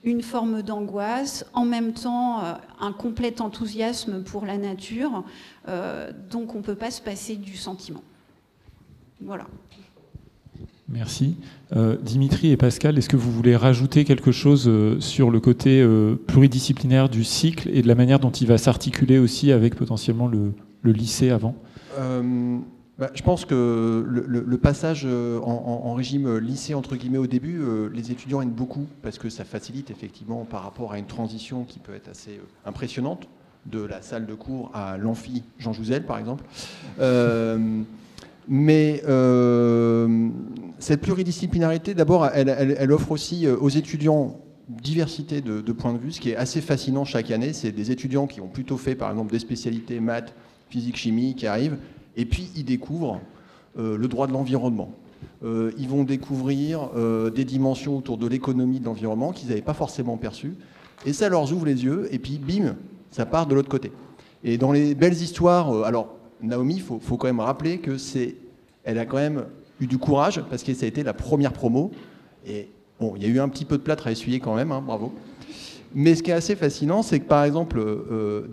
une forme d'angoisse, en même temps un complet enthousiasme pour la nature. Donc on ne peut pas se passer du sentiment. Voilà. Merci. Dimitri et Pascal, est-ce que vous voulez rajouter quelque chose sur le côté pluridisciplinaire du cycle et de la manière dont il va s'articuler aussi avec potentiellement le lycée avant ? Je pense que le passage en régime lycée, entre guillemets, au début, les étudiants aiment beaucoup parce que ça facilite effectivement par rapport à une transition qui peut être assez impressionnante de la salle de cours à l'amphi Jean Jouzel, par exemple. Mais cette pluridisciplinarité, d'abord, elle offre aussi aux étudiants diversité de points de vue, ce qui est assez fascinant chaque année. C'est des étudiants qui ont plutôt fait, par exemple, des spécialités maths, physique, chimie, qui arrivent, et puis ils découvrent le droit de l'environnement. Ils vont découvrir des dimensions autour de l'économie de l'environnement qu'ils n'avaient pas forcément perçues, et ça leur ouvre les yeux, et puis bim, ça part de l'autre côté. Et dans les belles histoires, alors Naomi, il faut quand même rappeler que elle a quand même eu du courage, parce que ça a été la première promo, et bon, il y a eu un petit peu de plâtre à essuyer quand même, hein, bravo. Mais ce qui est assez fascinant, c'est que par exemple,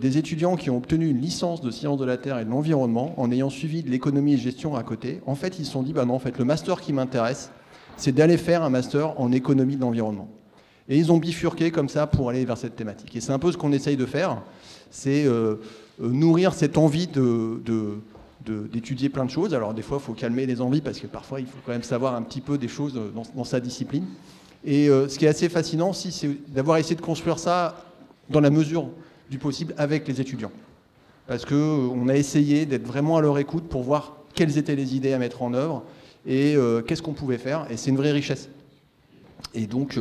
des étudiants qui ont obtenu une licence de sciences de la Terre et de l'environnement, en ayant suivi de l'économie et gestion à côté, en fait, ils se sont dit, non, en fait, le master qui m'intéresse, c'est d'aller faire un master en économie de l'environnement. Et ils ont bifurqué comme ça pour aller vers cette thématique. Et c'est un peu ce qu'on essaye de faire, c'est nourrir cette envie d'étudier plein de choses. Alors des fois, il faut calmer les envies, parce que parfois, il faut quand même savoir un petit peu des choses dans sa discipline. Et ce qui est assez fascinant aussi, c'est d'avoir essayé de construire ça dans la mesure du possible avec les étudiants. Parce qu'on a essayé d'être vraiment à leur écoute pour voir quelles étaient les idées à mettre en œuvre et qu'est-ce qu'on pouvait faire. Et c'est une vraie richesse. Et donc,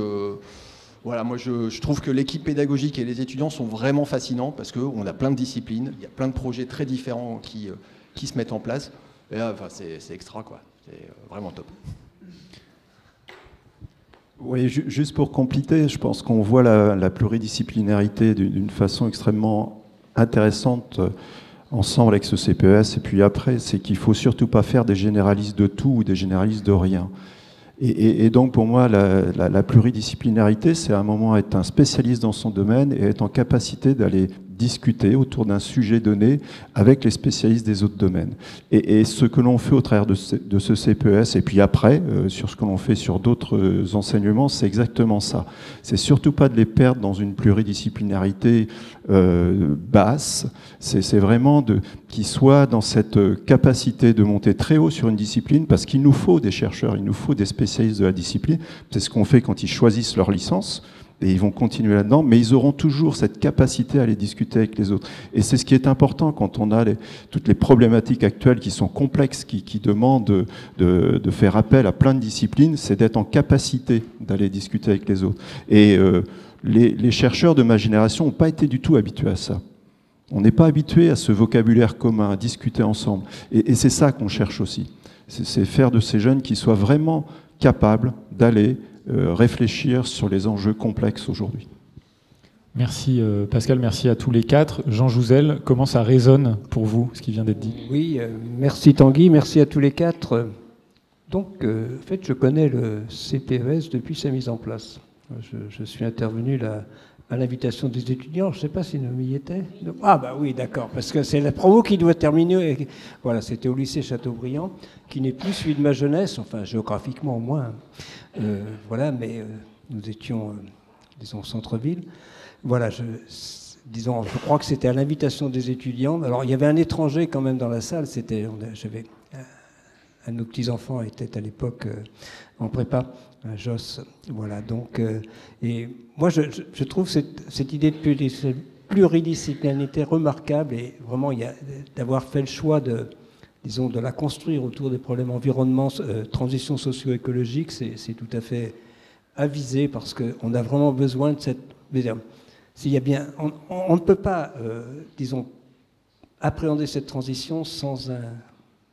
voilà, moi je trouve que l'équipe pédagogique et les étudiants sont vraiment fascinants parce qu'on a plein de disciplines, il y a plein de projets très différents qui se mettent en place. Et là, enfin, c'est extra, quoi. C'est vraiment top. Oui, juste pour compléter, je pense qu'on voit la pluridisciplinarité d'une façon extrêmement intéressante ensemble avec ce CPES. Et puis après, c'est qu'il ne faut surtout pas faire des généralistes de tout ou des généralistes de rien. Et donc pour moi, la pluridisciplinarité, c'est à un moment être un spécialiste dans son domaine et être en capacité d'aller discuter autour d'un sujet donné avec les spécialistes des autres domaines. Et ce que l'on fait au travers de ce CPES, et puis après, sur ce que l'on fait sur d'autres enseignements, c'est exactement ça. C'est surtout pas de les perdre dans une pluridisciplinarité basse, c'est vraiment qu'ils soient dans cette capacité de monter très haut sur une discipline, parce qu'il nous faut des chercheurs, il nous faut des spécialistes de la discipline. C'est ce qu'on fait quand ils choisissent leur licence. Et ils vont continuer là-dedans, mais ils auront toujours cette capacité à aller discuter avec les autres. Et c'est ce qui est important quand on a toutes les problématiques actuelles qui sont complexes, qui demandent de faire appel à plein de disciplines, c'est d'être en capacité d'aller discuter avec les autres. Et Les chercheurs de ma génération n'ont pas été du tout habitués à ça. On n'est pas habitué à ce vocabulaire commun, à discuter ensemble. Et c'est ça qu'on cherche aussi. C'est faire de ces jeunes qui soient vraiment capables d'aller réfléchir sur les enjeux complexes aujourd'hui. Merci Pascal, merci à tous les quatre. Jean Jouzel, comment ça résonne pour vous, ce qui vient d'être dit? Oui, merci Tanguy, merci à tous les quatre. Donc, en fait, je connais le CPES depuis sa mise en place. Je suis intervenu là, à l'invitation des étudiants, je ne sais pas si Noémie y était. Ah bah oui, d'accord, parce que c'est la promo qui doit terminer. Voilà, c'était au lycée Chateaubriand, qui n'est plus celui de ma jeunesse, enfin géographiquement au moins. Voilà, mais nous étions, disons, au centre-ville. Voilà, je crois que c'était à l'invitation des étudiants. Alors, il y avait un étranger quand même dans la salle. J'avais un de nos petits-enfants était à l'époque en prépa, Joss. Voilà, donc, et moi, je trouve cette idée de pluridisciplinarité remarquable, et vraiment, d'avoir fait le choix de la construire autour des problèmes environnement, transition socio-écologique, c'est tout à fait avisé, parce qu'on a vraiment besoin de cette... S'il y a bien, on ne peut pas, disons, appréhender cette transition sans un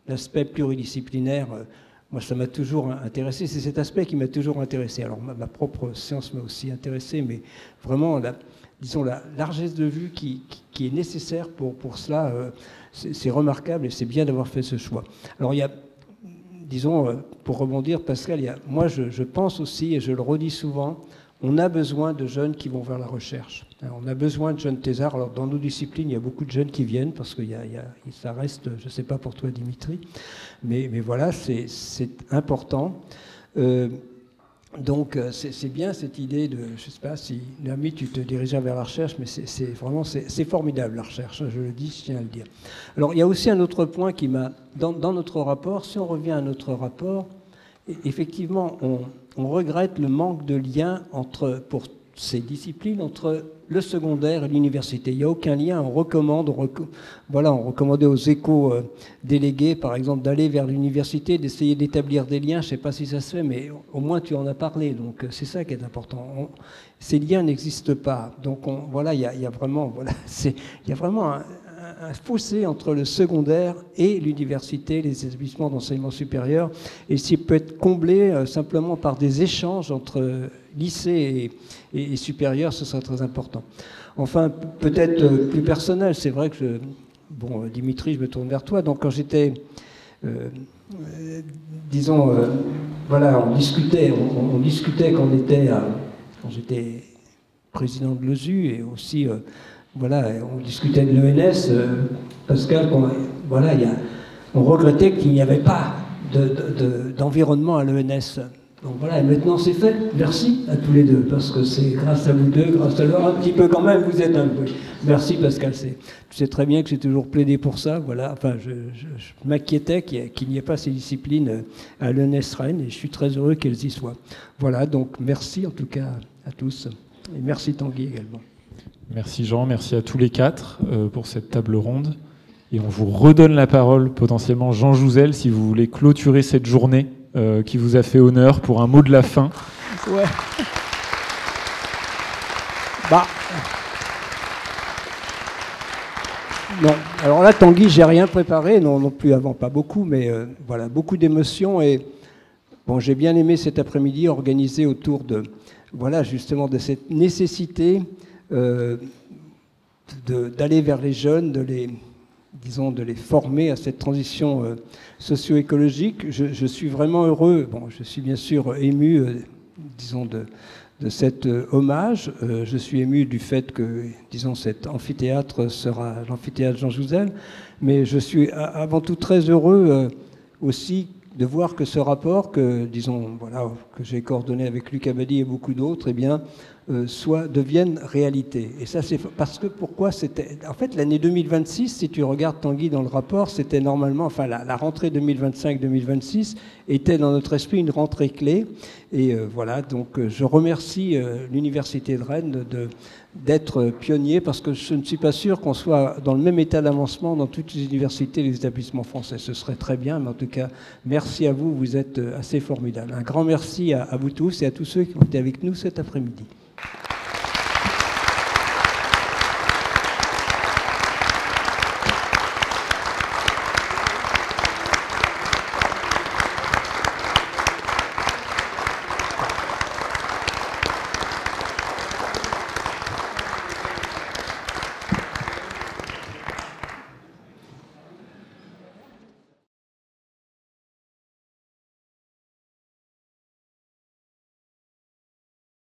aspect pluridisciplinaire. Moi, ça m'a toujours intéressé. C'est cet aspect qui m'a toujours intéressé. Alors, ma propre science m'a aussi intéressé, mais vraiment, la largesse de vue qui est nécessaire pour cela, c'est remarquable, et c'est bien d'avoir fait ce choix. Alors, il y a, disons, pour rebondir, Pascal, moi, je pense aussi, et je le redis souvent, on a besoin de jeunes qui vont vers la recherche. On a besoin de jeunes thésards. Alors, dans nos disciplines, il y a beaucoup de jeunes qui viennent, parce que ça reste, je ne sais pas pour toi, Dimitri, mais voilà, c'est important. Donc, c'est bien cette idée de, je ne sais pas si, Naomi, tu te dirigeais vers la recherche, mais c'est formidable, la recherche, je le dis, je tiens à le dire. Alors, il y a aussi un autre point qui m'a, dans notre rapport, si on revient à notre rapport, effectivement, on regrette le manque de lien pour ces disciplines entre le secondaire et l'université. Il n'y a aucun lien. On recommandait aux éco-délégués, par exemple, d'aller vers l'université, d'essayer d'établir des liens. Je ne sais pas si ça se fait, mais au moins tu en as parlé. Donc c'est ça qui est important. Ces liens n'existent pas. Donc il y a vraiment un fossé entre le secondaire et l'université, les établissements d'enseignement supérieur, et s'il peut être comblé simplement par des échanges entre lycée et supérieur, ce serait très important. Enfin, peut-être plus personnel, c'est vrai que, Dimitri, je me tourne vers toi, donc quand j'étais, on discutait quand j'étais président de l'OSU, et aussi... on discutait de l'ENS, Pascal, on regrettait qu'il n'y avait pas d'environnement à l'ENS. Donc voilà, et maintenant c'est fait. Merci à tous les deux, parce que c'est grâce à vous deux, grâce à leur un petit peu quand même, vous êtes un peu. Merci Pascal, tu sais très bien que j'ai toujours plaidé pour ça. Voilà, enfin, je m'inquiétais qu'il n'y ait pas ces disciplines à l'ENS Rennes, et je suis très heureux qu'elles y soient. Voilà, donc merci en tout cas à tous, et merci Tanguy également. Merci Jean, merci à tous les quatre pour cette table ronde. Et on vous redonne la parole, potentiellement Jean Jouzel, si vous voulez clôturer cette journée qui vous a fait honneur pour un mot de la fin. Ouais. Non, alors là, Tanguy, j'ai rien préparé, non plus avant, pas beaucoup, mais voilà, beaucoup d'émotions. Et j'ai bien aimé cet après-midi organisé autour de, justement, de cette nécessité d'aller vers les jeunes, de les former à cette transition socio-écologique. Je suis vraiment heureux, je suis bien sûr ému, de cet hommage. Je suis ému du fait que, cet amphithéâtre sera l'amphithéâtre Jean Jouzel, mais je suis avant tout très heureux aussi de voir que ce rapport que j'ai coordonné avec Luc Abadi et beaucoup d'autres, devienne réalité. Et ça, c'est parce que en fait, l'année 2026, si tu regardes Tanguy dans le rapport, c'était normalement, la rentrée 2025-2026 était dans notre esprit une rentrée clé. Et donc je remercie l'Université de Rennes d'être pionnier, parce que je ne suis pas sûr qu'on soit dans le même état d'avancement dans toutes les universités et les établissements français. Ce serait très bien, mais en tout cas, merci à vous, vous êtes assez formidables. Un grand merci à vous tous et à tous ceux qui ont été avec nous cet après-midi.